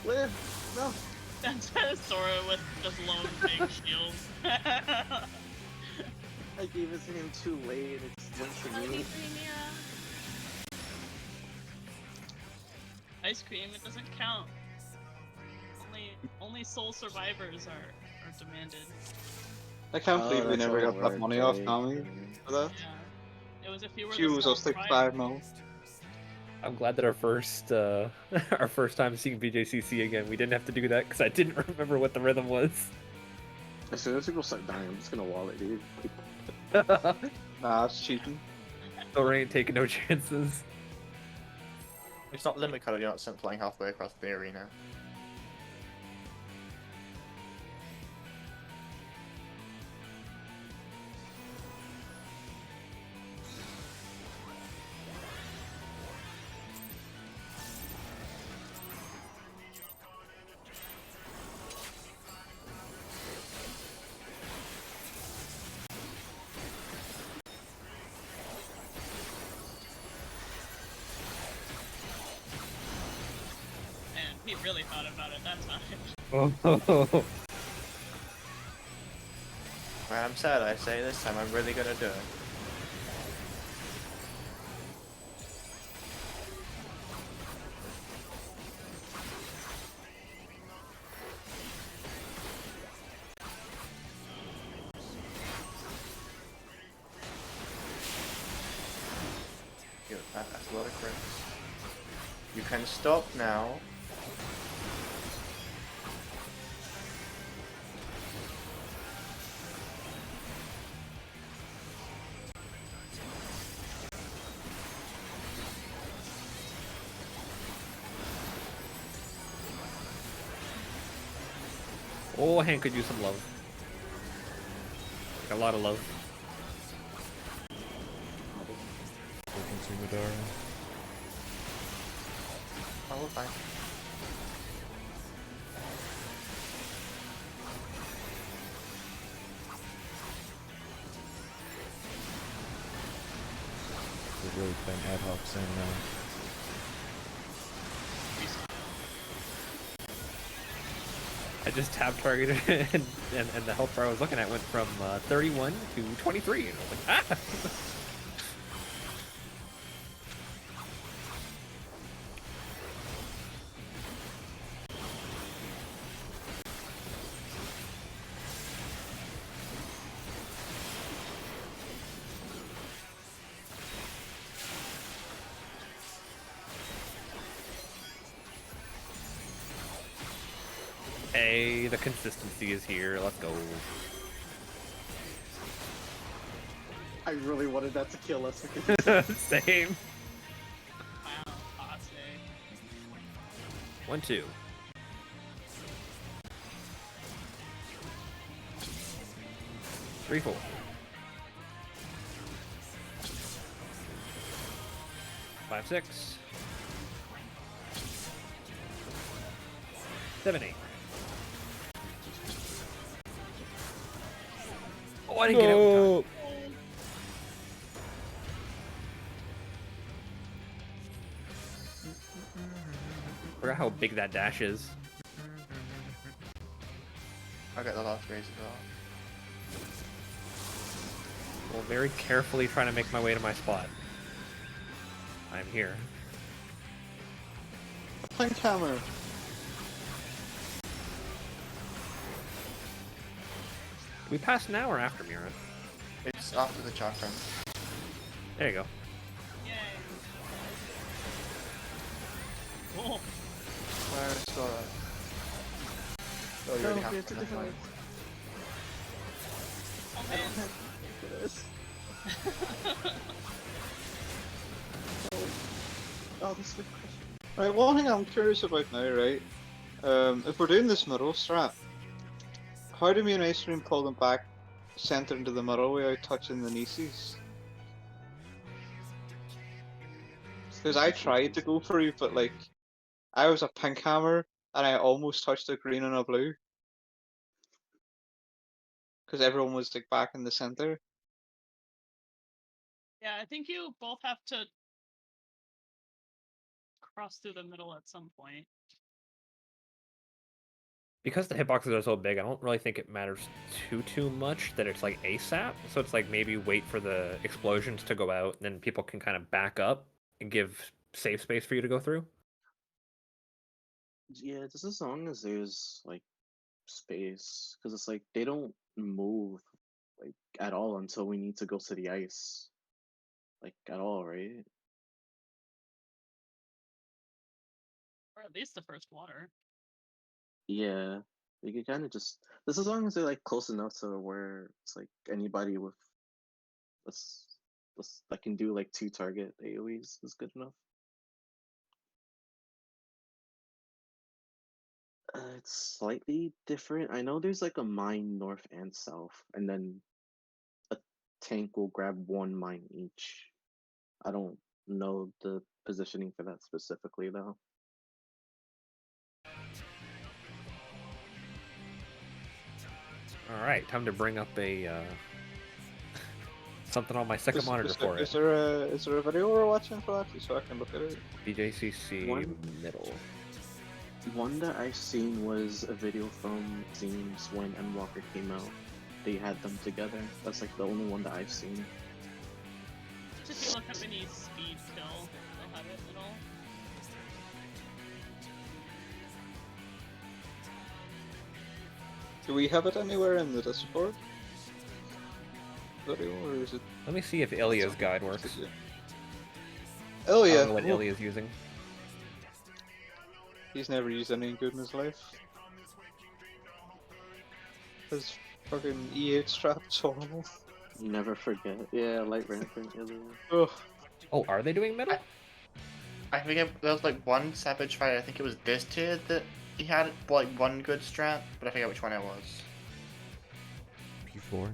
Live! No! That's Sora with just lone big shield. I gave it to him too late. It's went to me. Ice cream, it doesn't count. Only soul survivors are demanded. I can't believe we that's never how got it that money works, off eh? Nami for that. Yeah. It was if you were Choose the us sole like survivor. 5 now. I'm glad that our first time seeing BJCC again, we didn't have to do that because I didn't remember what the rhythm was. As soon as people start dying, I'm just gonna wall it, dude. Nah, it's cheating. Sora ain't taking no chances. It's not limit color. You're not sent flying halfway across the arena. And he really thought about it that time. Oh, Well, I'm sad I say this time. I'm really gonna do it. That's a lot of crits. You can stop now. oh, Hank could use some love. Like a lot of love. Frequency Madara. Oh, we're fine. We're really playing ad hoc sim now. I just tab targeted and the health bar I was looking at went from 31 to 23. And I was like, ah! Hey, the consistency is here. Let's go. I really wanted that to kill us. Same. Wow, Ase. 1, 2. Three, 4. 5, 6. 7, 8. Oh, I didn't get out in time. Forgot how big that dash is. I got the last raise as well. Well, very carefully trying to make my way to my spot. I'm here. Plank hammer. We passed now or after Mira? It's after the chakra. There you go. Yay. Cool. Where is Sora? Oh, you No, already have it's a enough different life. Oh I don't man. have for this. Oh, this is a question. Right, one thing I'm curious about now, right? If we're doing this middle strat, how do me and Ice Cream pull them back center into the middle without touching the Nieces? Because I tried to go for you, but like, I was a pink hammer and I almost touched a green and a blue. Because everyone was like back in the center. Yeah, I think you both have to cross through the middle at some point. Because the hitboxes are so big, I don't really think it matters too much that it's like ASAP. So it's like maybe wait for the explosions to go out, and then people can kind of back up and give safe space for you to go through. Yeah, just as long as there's like space, because it's like they don't move like at all until we need to go to the ice, like at all, right? Or at least the first water. Yeah, you could kind of just as long as they're like close enough to where it's like anybody with this that can do like 2 target AoEs is good enough. It's slightly different. I know there's like a mine north and south, and then a tank will grab 1 mine each. I don't know the positioning for that specifically though. All right, time to bring up a something on my second monitor for it. Is there a video we're watching for that so I can look at it? BJCC One- middle. One that I've seen was a video from Zeems when Endwalker came out. They had them together. That's like the only one that I've seen. If you look up any speed kill, they'll have it at all. Do we have it anywhere in the Discord? Video, or is it? Let me see if Ilya's guide works. Oh I yeah. don't know what Well, Ilya's using. he's never used anything good in his life. His fucking E8 strap's horrible. You never forget. Yeah, light rampant. Ugh. Oh, are they doing middle? I forget, there was like one Savage fight, I think it was this tier that he had like one good strat, but I forget which one it was. P4.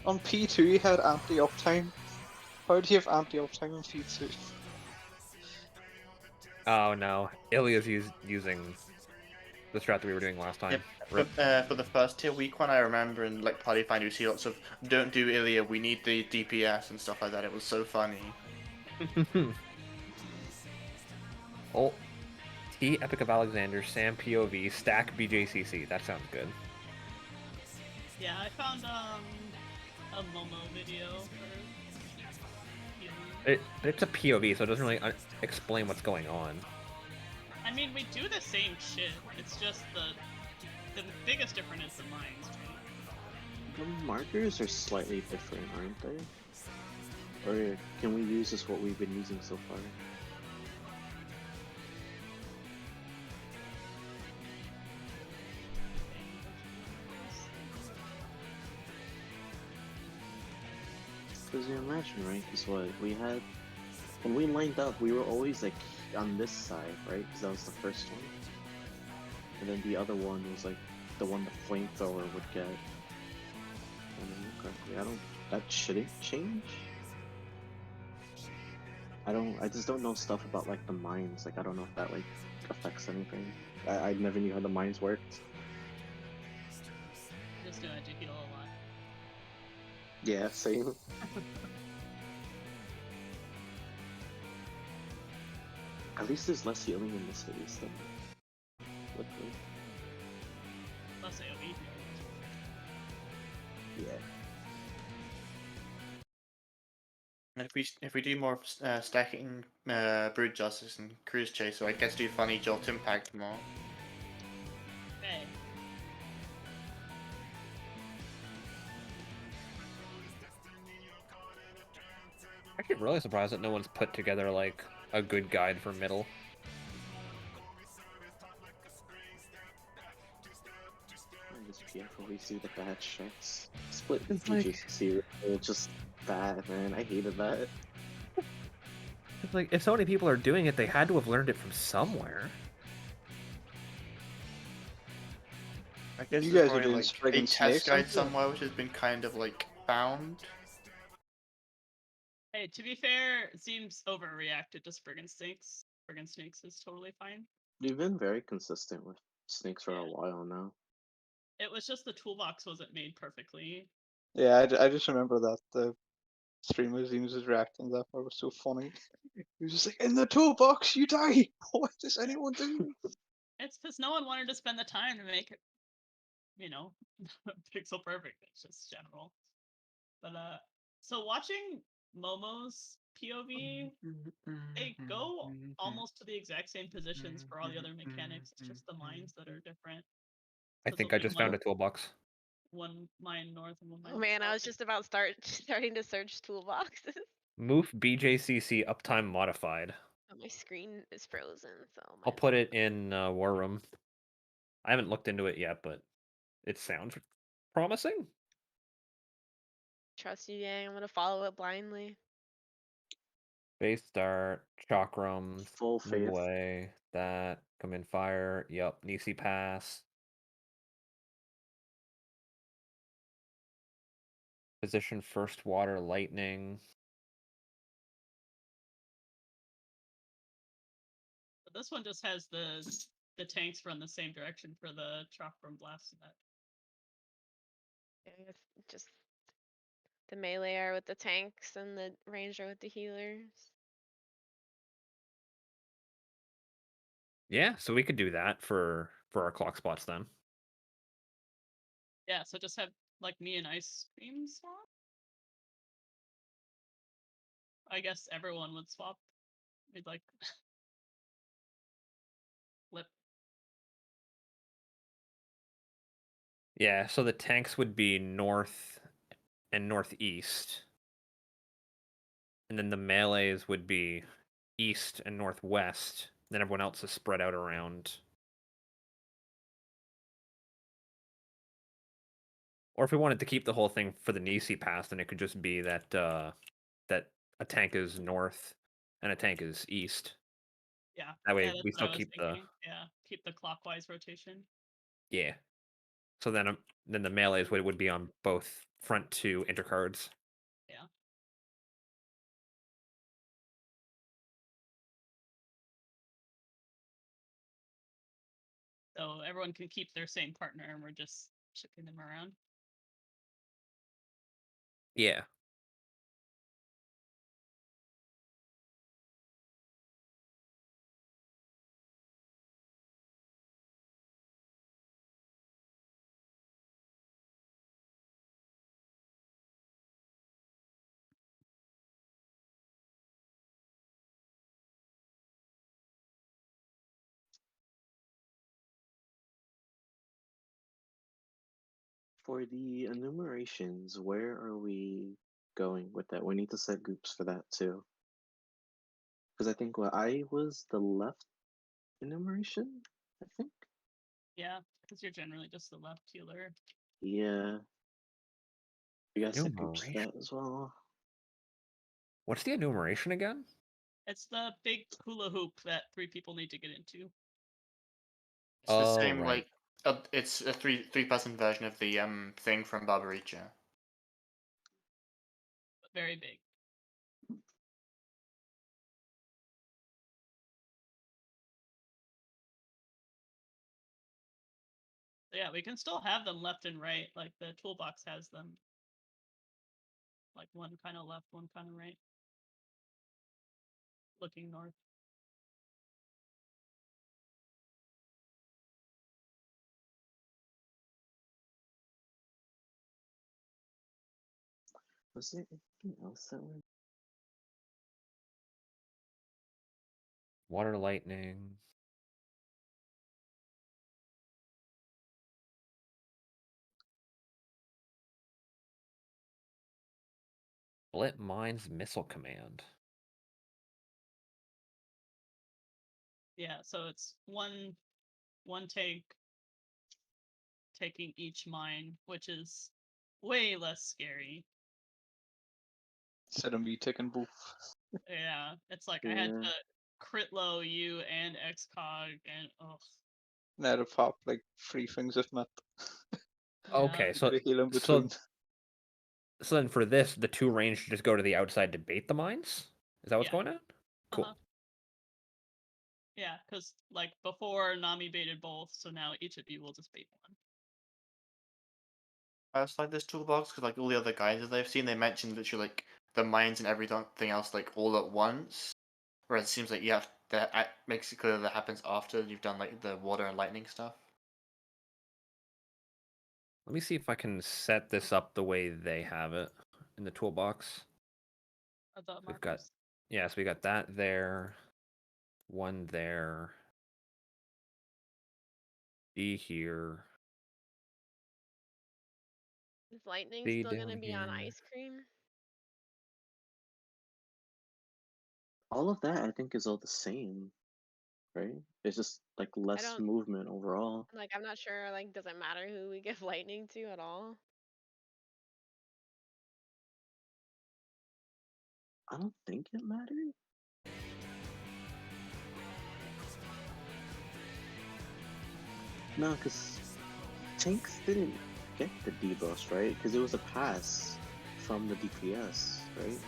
On P2 he had anti-uptime. How do you have anti-uptime on P2? Oh no, Ilya's using the strat that we were doing last time. Yep. For the first tier week one, I remember in like Party Finder you see lots of "Don't do Ilya, we need the DPS" and stuff like that. It was so funny. Oh, T Epic of Alexander, Sam POV, stack BJCC. That sounds good. Yeah, I found a Momo video for healing. It's a POV, so it doesn't really explain what's going on. I mean, we do the same shit. It's just the biggest difference is the mines, right? The markers are slightly different, aren't they? Or can we use just what we've been using so far? Because you imagine, right? Because what we had when we lined up, we were always like on this side, right? Because that was the first one, and then the other one was like the one the flamethrower would get. If I remember correctly, I don't. That shouldn't change. I just don't know stuff about like the mines. Like I don't know if that like affects anything. I never knew how the mines worked. Just doing it to heal a lot. Yeah, same. At least there's less healing in this phase than Liquid. Less AoE. Yeah. And if we do more stacking Brood Justice and Cruise Chaser, I guess do funny Jolt Impact more. Hey. Actually, really surprised that no one's put together like a good guide for middle. we see the bad shots. Split It's like- BGC were just bad, man. I hated that. It's like, if so many people are doing it, they had to have learned it from somewhere. I guess You there's guys are probably, doing like Sprig a and test Snakes, guide aren't you? somewhere which has been kind of like found. Hey, to be fair, it seems overreacted to Sprig and Snakes. Sprig and Snakes is totally fine. We've been very consistent with snakes for a Yeah. while now. It was just the toolbox wasn't made perfectly. Yeah, I just remember that the streamers he was reacting to that part was so funny. He was just like, "In the toolbox, you die. What does anyone do?" It's because no one wanted to spend the time to make it, you know, pixel perfect. It's just general. But so watching Momo's POV, they go almost to the exact same positions for all the other mechanics. It's just the mines that are different. I So think I there'll be just found a one- toolbox. One mine north and one mine Oh man, I south. was just about starting to search toolboxes. Moof BJCC uptime modified. Oh, my screen is frozen, so I'll put it in War Room. I haven't looked into it yet, but it sounds promising. Trust you, gang. I'm gonna follow it blindly. Base start, chakrams, Full move faith. away, that, come in fire, yup, Nisi pass. Position first water lightning. But this one just has the tanks run the same direction for the Chakram Blast net. Yeah, it's just the melee are with the tanks and the ranger with the healers. Yeah, so we could do that for our clock spots then. Yeah, so just have like me and Ice Cream swap. I guess everyone would swap. We'd like flip. Yeah, so the tanks would be north and northeast. And then the melees would be east and northwest. Then everyone else is spread out around. Or if we wanted to keep the whole thing for the Nisi pass, then it could just be that that a tank is north and a tank is east. Yeah. That way yeah, that's we what still I was keep thinking. Yeah, keep the clockwise rotation. yeah. So then the melees would be on both front two intercards. Yeah. So everyone can keep their same partner, and we're just shifting them around. Yeah. For the enumerations, where are we going with that? We need to set groups for that too. Because I think I was the left enumeration, I think. Yeah, because you're generally just the left healer. Yeah. You guys set groups for Enumeration. that as well. What's the enumeration again? It's the big hula hoop that 3 people need to get into. It's the Oh, same right. like it's a three-person version of the thing from Barbaricha. Very big. So yeah, we can still have them left and right, like the toolbox has them. Like one kind of left, one kind of right. Looking north. Was there anything else that went? Water lightning. Split Mines Missile Command. Yeah, so it's one tank taking each mine, which is way less scary. Instead of me taking both. Yeah, it's like I had Yeah. to crit low you and XCOG, and oh, Now to pop like 3 things of map. Okay, so The heal in so between. so then for this, the 2 range just go to the outside to bait the mines. Is that what's Yeah. going on? Cool. Uh-huh. Yeah, because like before Nami baited both, so now each of you will just bait one. I just like this toolbox because like all the other guys that I've seen, they mentioned literally like the mines and everything else like all at once. Whereas it seems like you have that makes it clear that happens after you've done like the water and lightning stuff. Let me see if I can set this up the way they have it in the toolbox. Of the We've got markers. yeah, so we got that there, one there, B here. Is lightning See still gonna down be on here. ice cream? All of that I think is all the same, right? It's just like less don't- movement overall. Like, I'm not sure. Like, does it matter who we give lightning to at all? I don't think it matters. No, because tanks didn't get the debuffs, right? Because it was a pass from the DPS, right?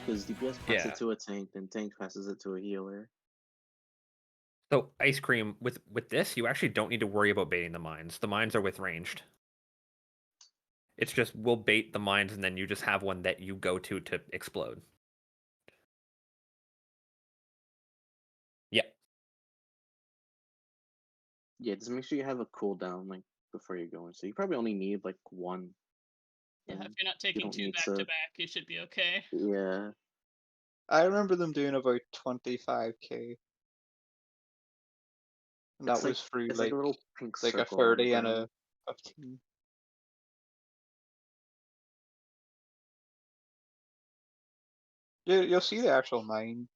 Because DPS passes Yeah. it to a tank, then tank passes it to a healer. So ice cream with this, you actually don't need to worry about baiting the mines. The mines are with ranged. It's just we'll bait the mines and then you just have one that you go to explode. Yep. Yeah, just make sure you have a cooldown like before you go in. So you probably only need like one. Yeah, if and you're not taking don't 2 need back to- to back, you should be okay. Yeah. I remember them doing about 25k. And that It's like- was through It's like like a little pink like a circle on the 30 and ground. a 15. You'll see the actual mine.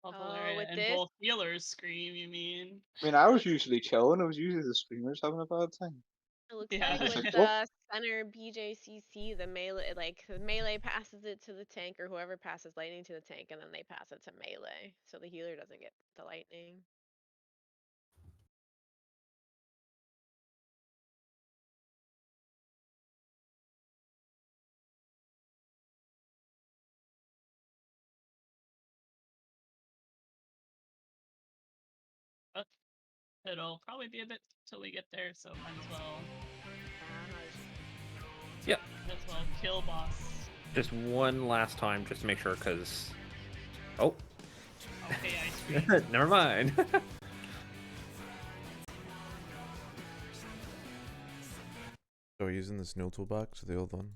Well, Oh, Valeria with and this? both healers scream, you mean? I mean, I was usually chilling. It was usually the streamers having a bad time. It looks Yeah. like It's with like, the center BJCC, the melee, like the melee passes it to the tank, or whoever passes lightning to the tank, and then they pass it to melee, so the healer doesn't get the lightning. It'll probably be a bit till we get there, so might as well Yep. kill boss. Just one last time just to make sure because oh. Okay, ice cream. Never mind. So we're using this new toolbox or the old one?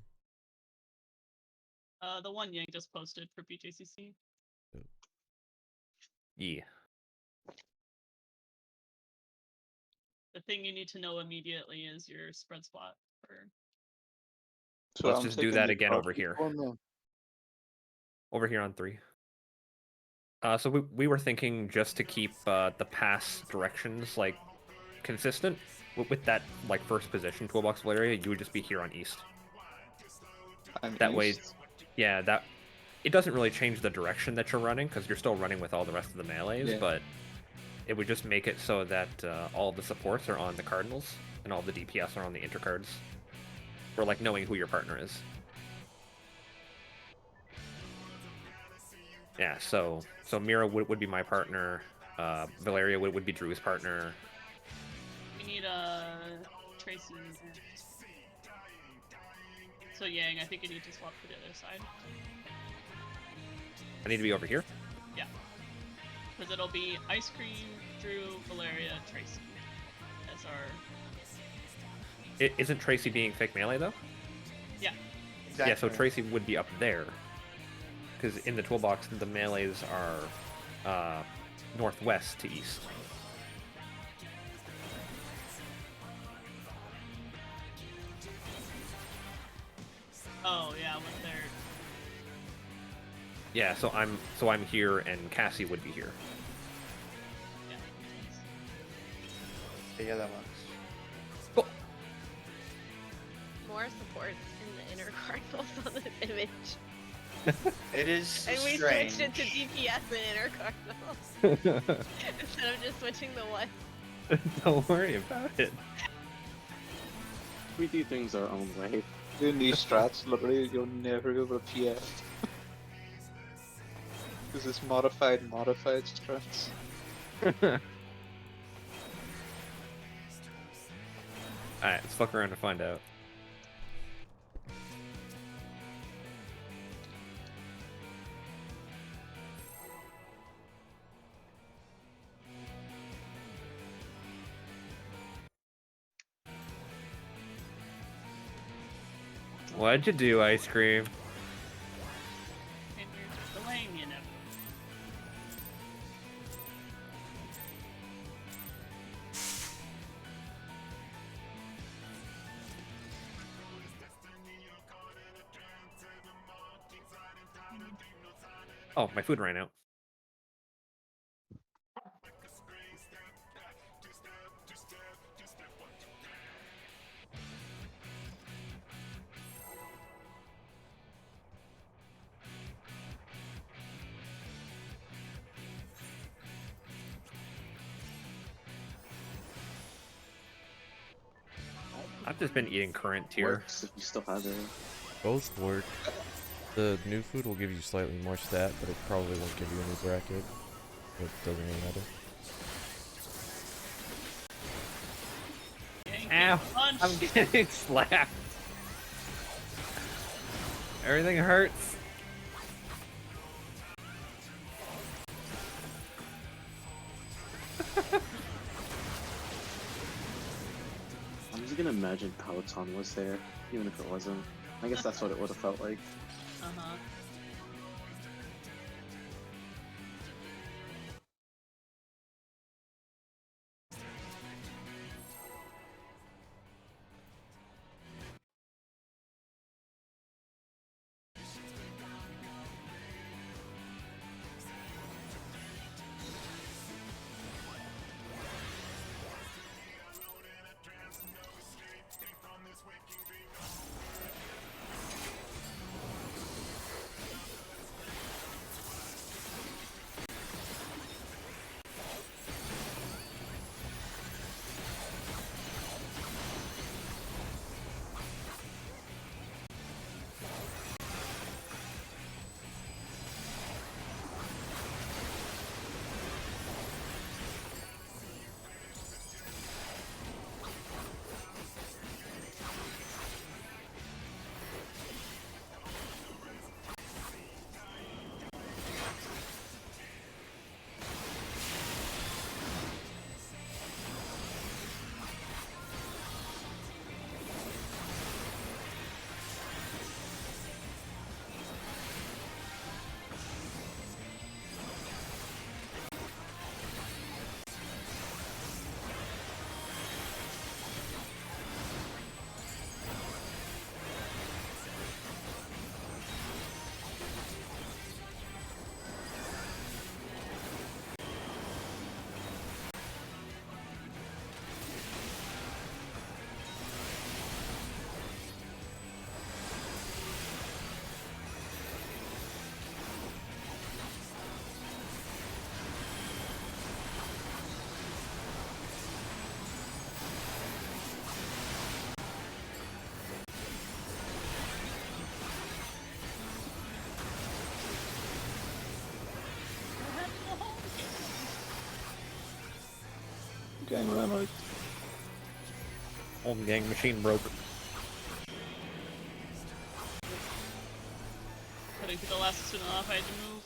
The one Yang just posted for BJCC. Yeah. The thing you need to know immediately is your spread spot for. So Let's I'm just do taking that the again over Arctic here. one then. Over here on 3. So we were thinking just to keep the pass directions like consistent with that like first position toolbox area, you would just be here on east. I'm That way, east. yeah, that it doesn't really change the direction that you're running because you're still running with all the rest of the melees, Yeah. but it would just make it so that all the supports are on the cardinals and all the DPS are on the intercards. For like knowing who your partner is. Yeah, so Mira would be my partner. Valeria would be Drew's partner. We need Tracy. in there. So Yang, I think you need to swap to the other side. I need to be over here. Yeah. Because it'll be Ice Cream, Drew, Valeria, Tracy as our. Isn't Tracy being fake melee though? Yeah. Exactly. Yeah, so Tracy would be up there. Because in the toolbox, the melees are northwest to east. Oh yeah, with their Yeah, so I'm here, and Cassie would be here. yeah. Yeah, that works. Cool. More support in the inner cardinals on this image. It is And we strange. switched it to DPS and inner cardinals. Instead of just switching the one. Don't worry about it. We do things our own way. Doing these strats, literally, you'll never be able to PF. Because it's modified strats. Alright, let's fuck around and find out. What'd you do, Ice Cream? And you're delaying me, never. Oh, my food ran out. I've just been eating current tier. Works if you still have it. Both work. The new food will give you slightly more stat, but it probably won't give you any bracket. It doesn't really matter. Yeah, you Ow! get punched. I'm getting slapped. Everything hurts. I'm just gonna imagine Peloton was there, even if it wasn't. I guess that's what it would have felt like. Uh-huh. Gang ran out. Home gang machine broke. Couldn't get the last soon enough, I had to move.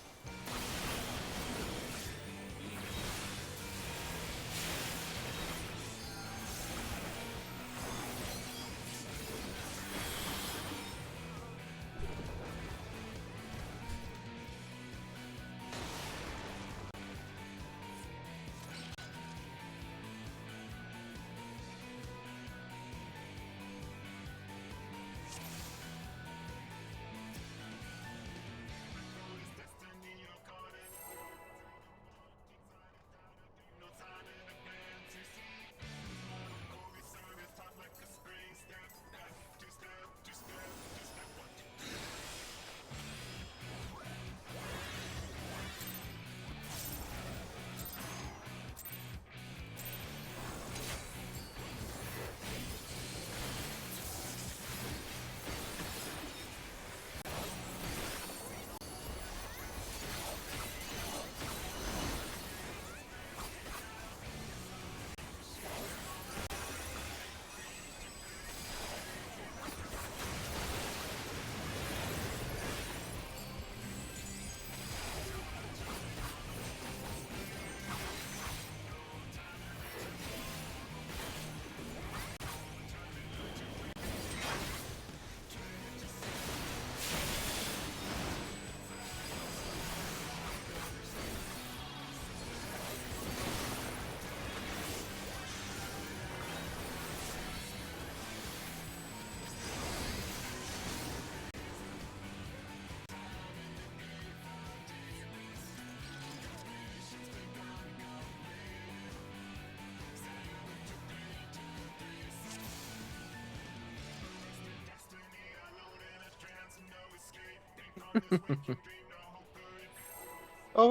Oh,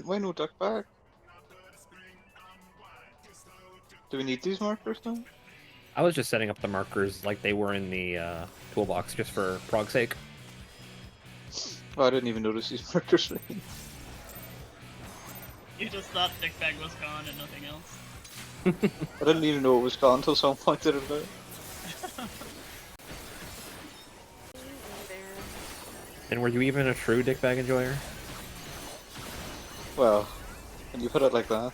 why no duck back? Do we need these markers now? I was just setting up the markers like they were in the toolbox just for prog's sake. Oh, I didn't even notice these markers. You just thought Dickbag was gone and nothing else. I didn't even know it was gone until someone pointed it out. And were you even a true dickbag enjoyer? Well, when you put it like that.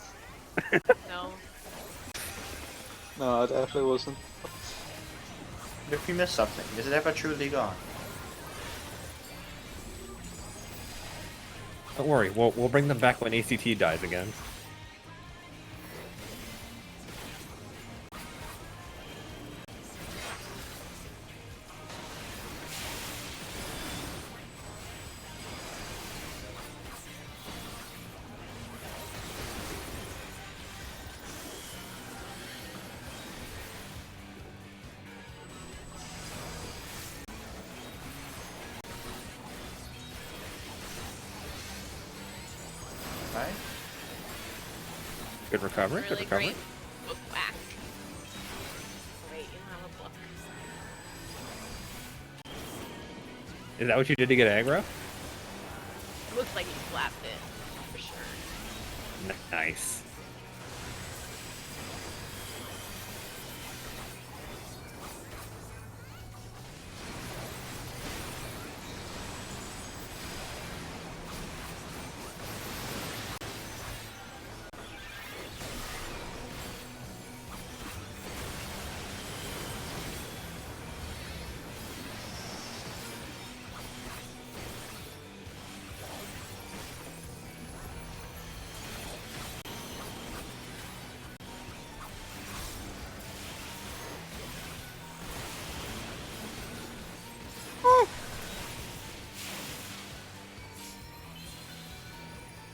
No. No, I definitely wasn't. If we miss something, is it ever truly gone? Don't worry, we'll bring them back when ACT dies again. Right? Good recovery, good Really recovery. great book whack. Wait, you don't have a book. Is that what you did to get aggro? Looks like you slapped it, for sure. Nice.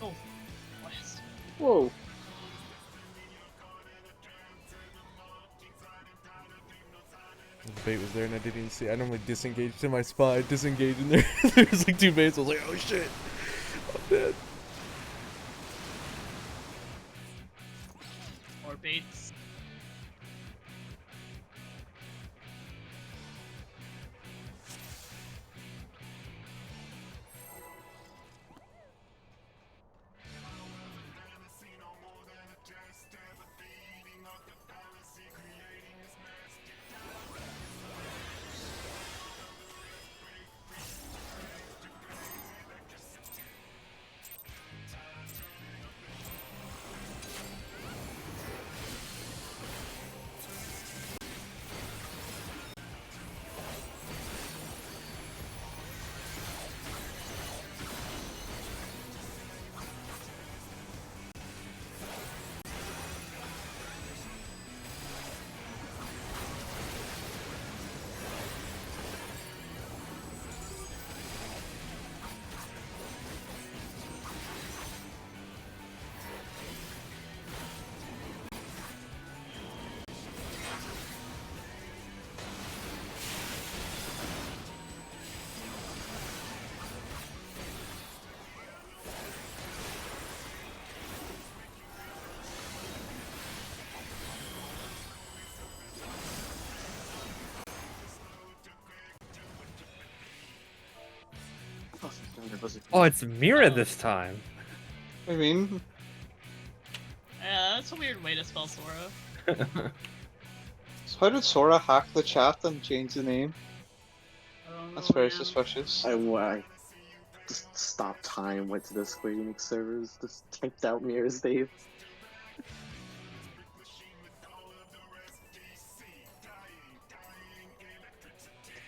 Oh, blast. Whoa. The bait was there and I didn't even see. I normally disengage to my spot. I disengaged in there. There's like 2 baits. I was like, oh shit. I'm dead. More baits. Oh, it's Mira this time. I mean, Yeah, that's a weird way to spell Sora. so how did Sora hack the chat and change the name? I don't That's know, very man. suspicious. I just stopped time, went to the Square Enix servers, just typed out Mirror's Dave.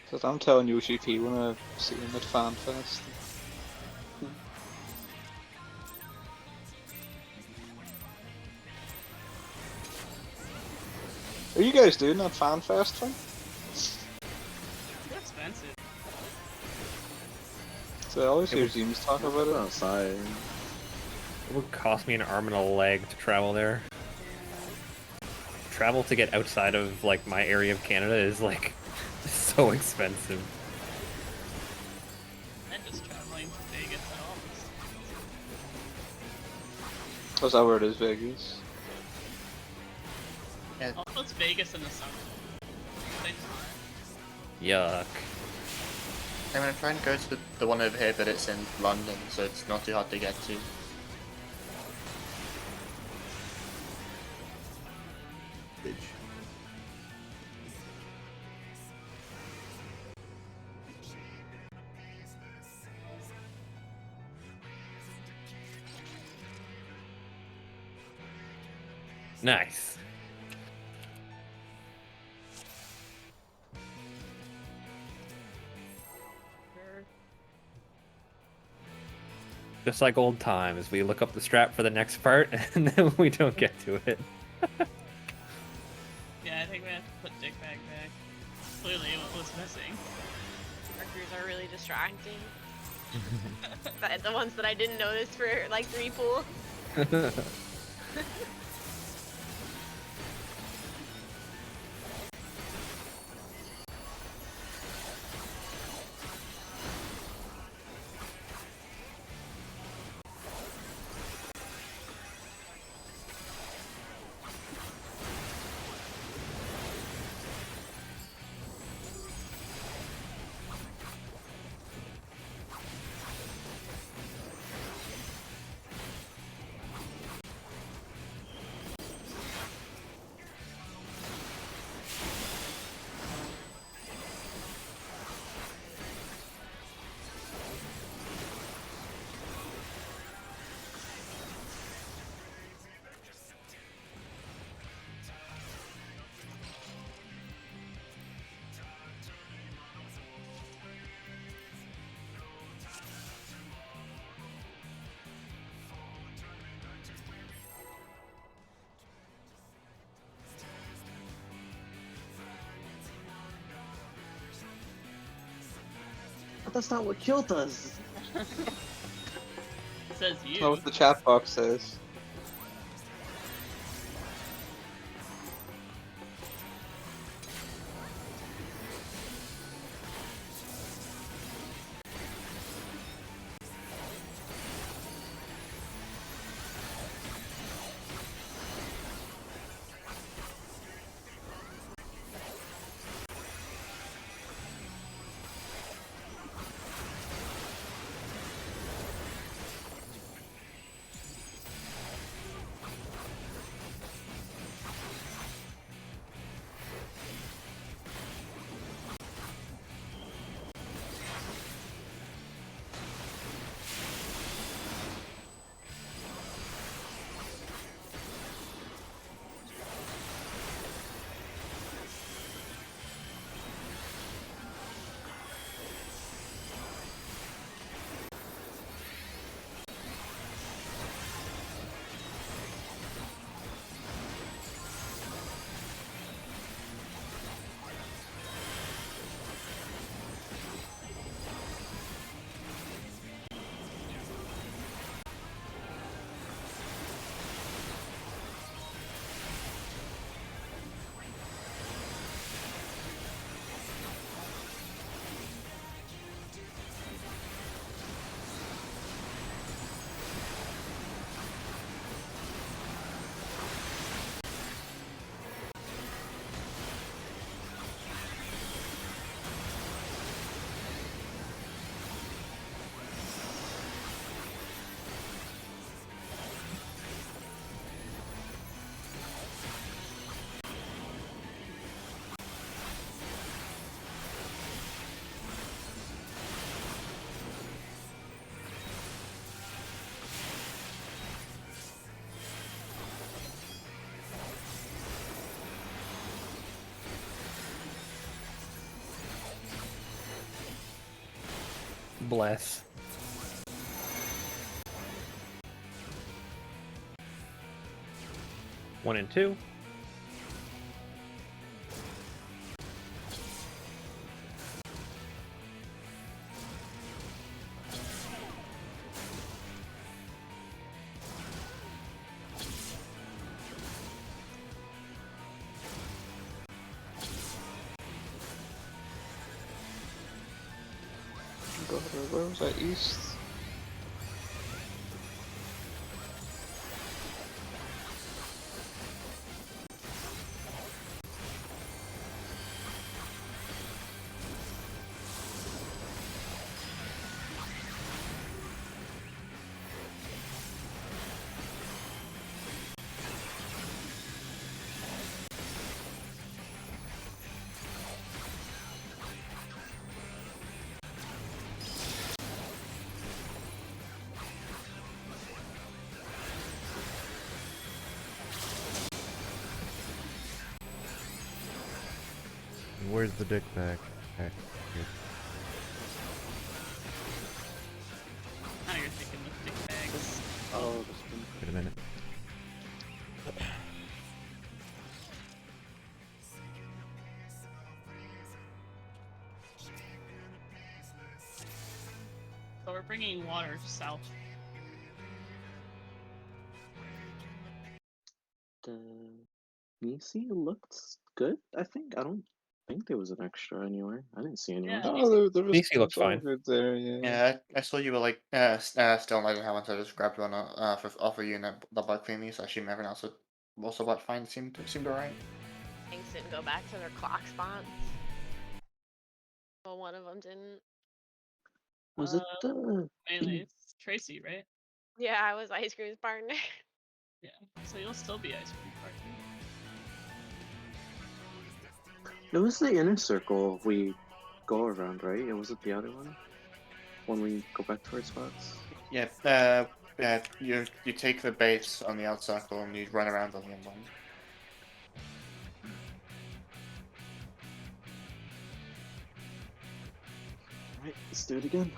Cause I'm telling Yoshi P when I see him at FanFest. Are you guys doing that FanFest thing? They're expensive. So I always It hear was- James talk about it. Outside. It would cost me an arm and a leg to travel there. Travel to get outside of like my area of Canada is like so expensive. And just try. Was that where it is, Vegas? Also, it's Vegas in the summer. Same time. Yuck. I'm gonna try and go to the one over here, but it's in London, so it's not too hard to get to. Bitch. Nice. Sure. Just like old times, we look up the strat for the next part, and then we don't get to it. Yeah, I think we have to put Dick Bag back. Clearly, what was missing. Markers are really distracting. The ones that I didn't notice for like 3 pools. But that's not what killed us. Says you. That's not what the chat box says. Bless. One and two. Where was that? East? Where's the dick bag? Okay. Good. Now you're thinking with dick bags. Oh, this one. Wait a minute. So we're bringing water south. The Nisi looked good, I think. I don't think there was an extra anywhere. I didn't see anyone. Yeah. Oh, there was DC looks it's all fine. good there. Yeah. Yeah, I saw you were like still not having so I just grabbed one off of you and the bug thingy, so I assume everyone else would also about fine. Seemed alright. Things didn't go back to their clock spots. Well, one of them didn't. Was it the Mainly it's Tracy, right? Yeah, I was Ice Cream's partner. Yeah. So you'll still be ice cream partner. It was the inner circle we go around, right? It wasn't the other one? When we go back to our spots? Yeah, you take the base on the out circle and you run around on the end one. Alright, let's do it again.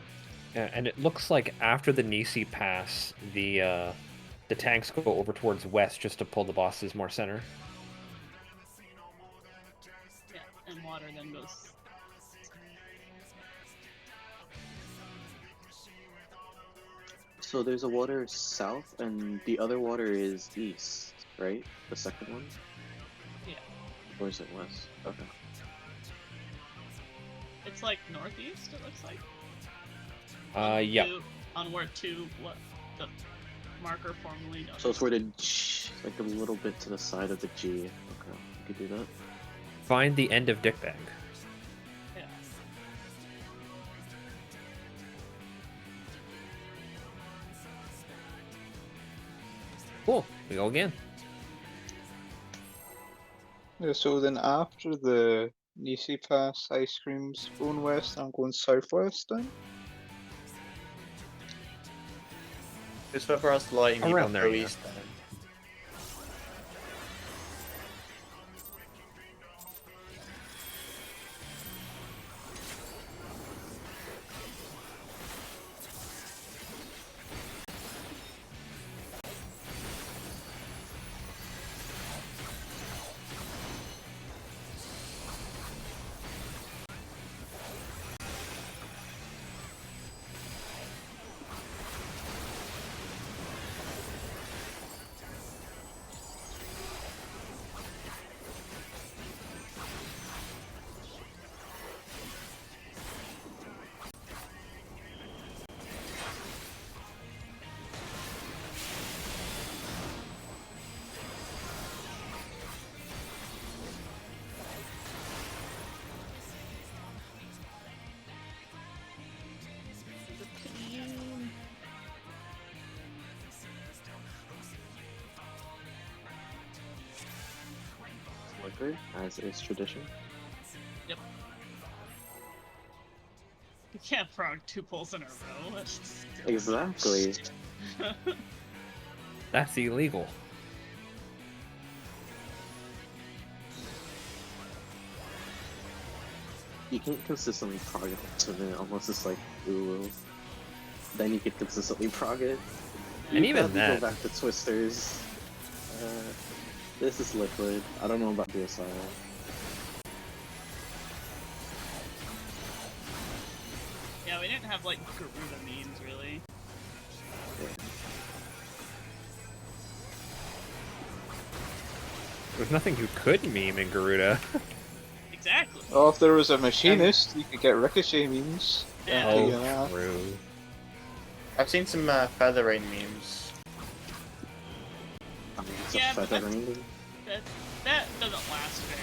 Yeah, and it looks like after the Nisi pass, the tanks go over towards west just to pull the bosses more center. Yeah. And water then goes. So there's a water south and the other water is east, right? The second one? Yeah. Or is it west? Okay. It's like northeast, it looks like. Yeah. On where what the marker formerly known. So it's where the G, like a little bit to the side of the G. Okay, you could do that. Find the end of Dick Bag. Yeah. Cool. We go again. Yeah, so then after the Nisi Pass, Ice Cream's going west, I'm going southwest then. It's for us lighting you Around go there, yeah. east then. Liquor, as is tradition. You can't prog 2 pulls in a row. That's just- Exactly. That's illegal. You can't consistently prog it to it unless it's like Ulu. Then you can consistently prog it. And You even probably that- go back to Twisters. This is liquid. I don't know about DSI. Yeah, we didn't have like Garuda memes really. There's nothing you could meme in Garuda. Exactly. Oh, if there was a machinist, you could get ricochet memes. Yeah. Oh, Yeah. true. I've seen some Feather Rain memes. I mean, it's Yeah, a but feather that's- rain. That doesn't last very.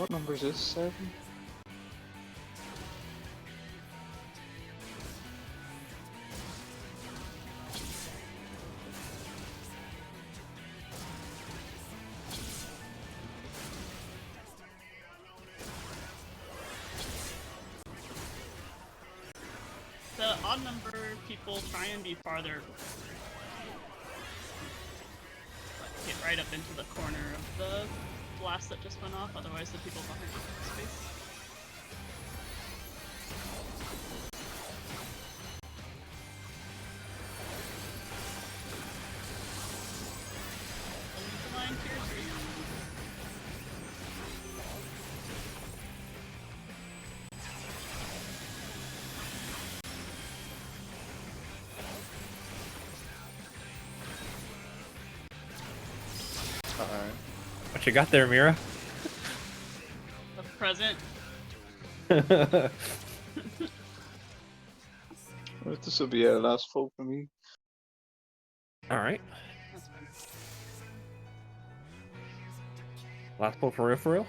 What number is this? 7? The odd number people try and be farther. Like, get right up into the corner of the blast that just went off, otherwise the people behind you have space. Line tier 3. Uh-oh. What you got there, Mira? The present. This will be our last vote for me. All right. That's fine. Last vote for real, for real?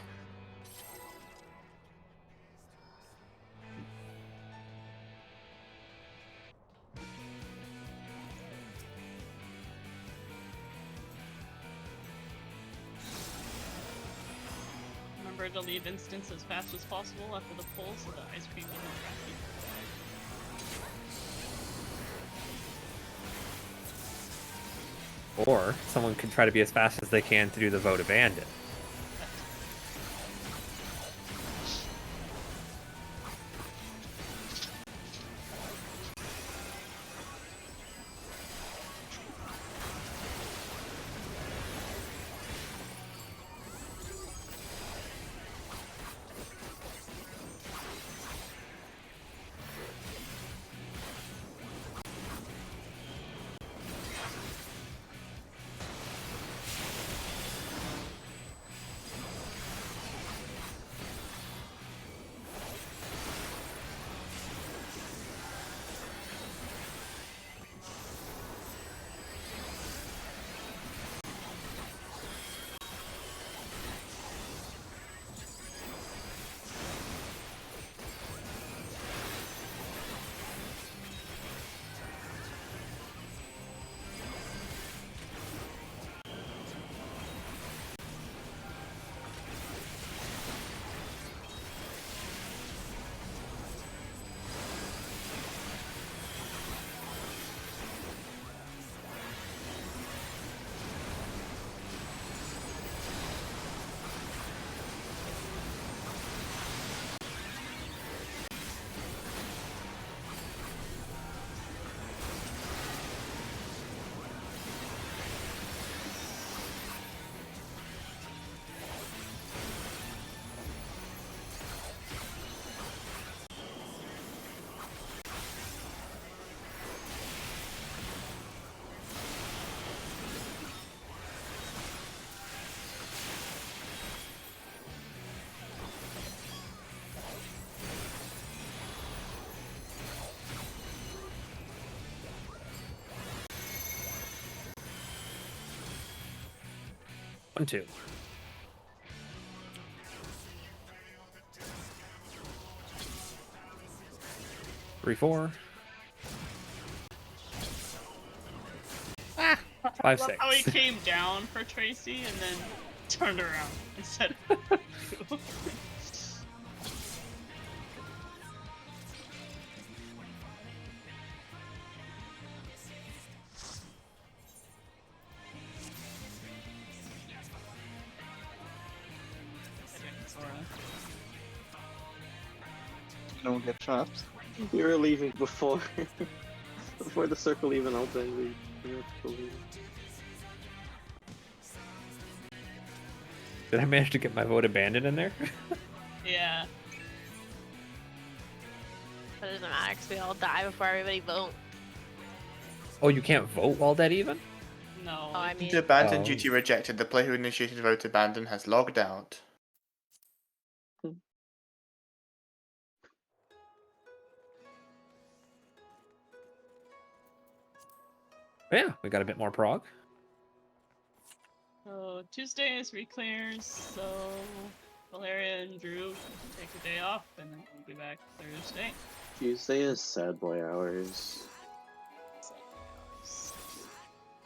Remember to leave instance as fast as possible after the pull so the ice cream doesn't trap you. Or someone could try to be as fast as they can to do the vote abandon. One, two. Three, four. Ah! Five, Love how he six. came down for Tracy and then turned around instead of you. Don't get trapped. We were leaving before before the circle even opened. We had to go leave. Did I manage to get my vote abandoned in there? Yeah. But it doesn't matter because we all die before everybody vote. Oh, you can't vote while dead even? No. Oh, I mean, The abandon Oh. duty rejected. The player who initiated vote abandon has logged out. Yeah, we got a bit more prog. So Tuesday is reclears, so Valeria and Drew take a day off, and then we'll be back Thursday. Tuesday is sad boy hours.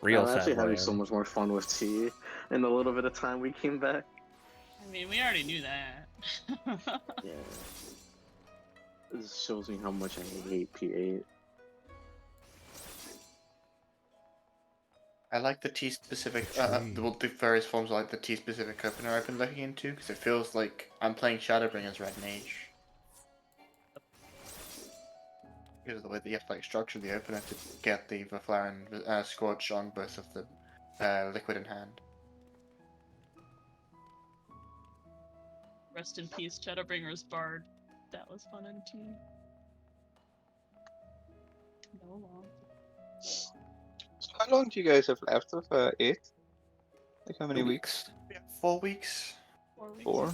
Real I'm sad actually boy having so hours. much more fun with T in the little bit of time we came back. I mean, we already knew that. Yeah. This shows me how much I hate P8. I like the T-specific, the various forms of like the T-specific opener I've been looking into, because it feels like I'm playing Shadowbringers Red Mage. Because of the way that you have to like structure the opener to get the Vaflaran Scorch on both of the liquid in hand. Rest in peace, Shadowbringer's Bard. That was fun in team. No long. So how long do you guys have left of 8? Like how many 2 weeks? Yeah, 4 weeks. 4 weeks. 4?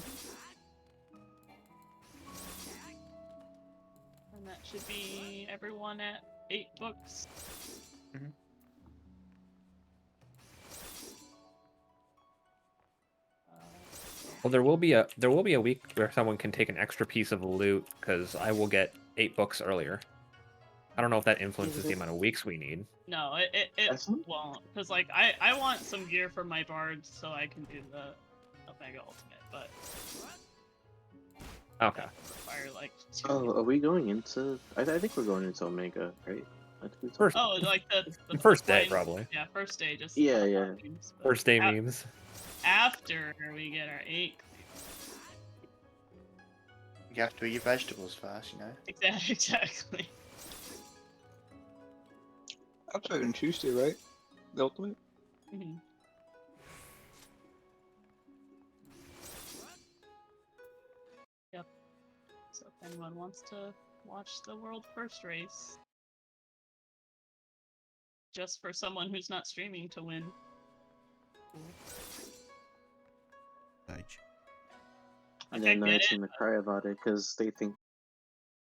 And that should be everyone at 8 books. Mhm. Well, there will be a week where someone can take an extra piece of loot because I will get 8 books earlier. I don't know if that influences the amount of weeks we need. No, it That's not- won't. Because, like, I want some gear for my bards so I can do the Omega Ultimate, but Okay. that would require, like, 2 Oh, are we going into? I think we're going into Omega, right? I think we talked- First, Oh, like the first day line- probably. Yeah, first day, just Yeah, talk yeah. about memes, but First day af- memes. After we get our 8 You have to eat your vegetables first, you know. exactly. That's out on Tuesday, right? The ultimate? Mhm. Yep. So if anyone wants to watch the world first race, just for someone who's not streaming to win. Cool. Nice. Like, And then I get Nights it. gonna cry about it because they think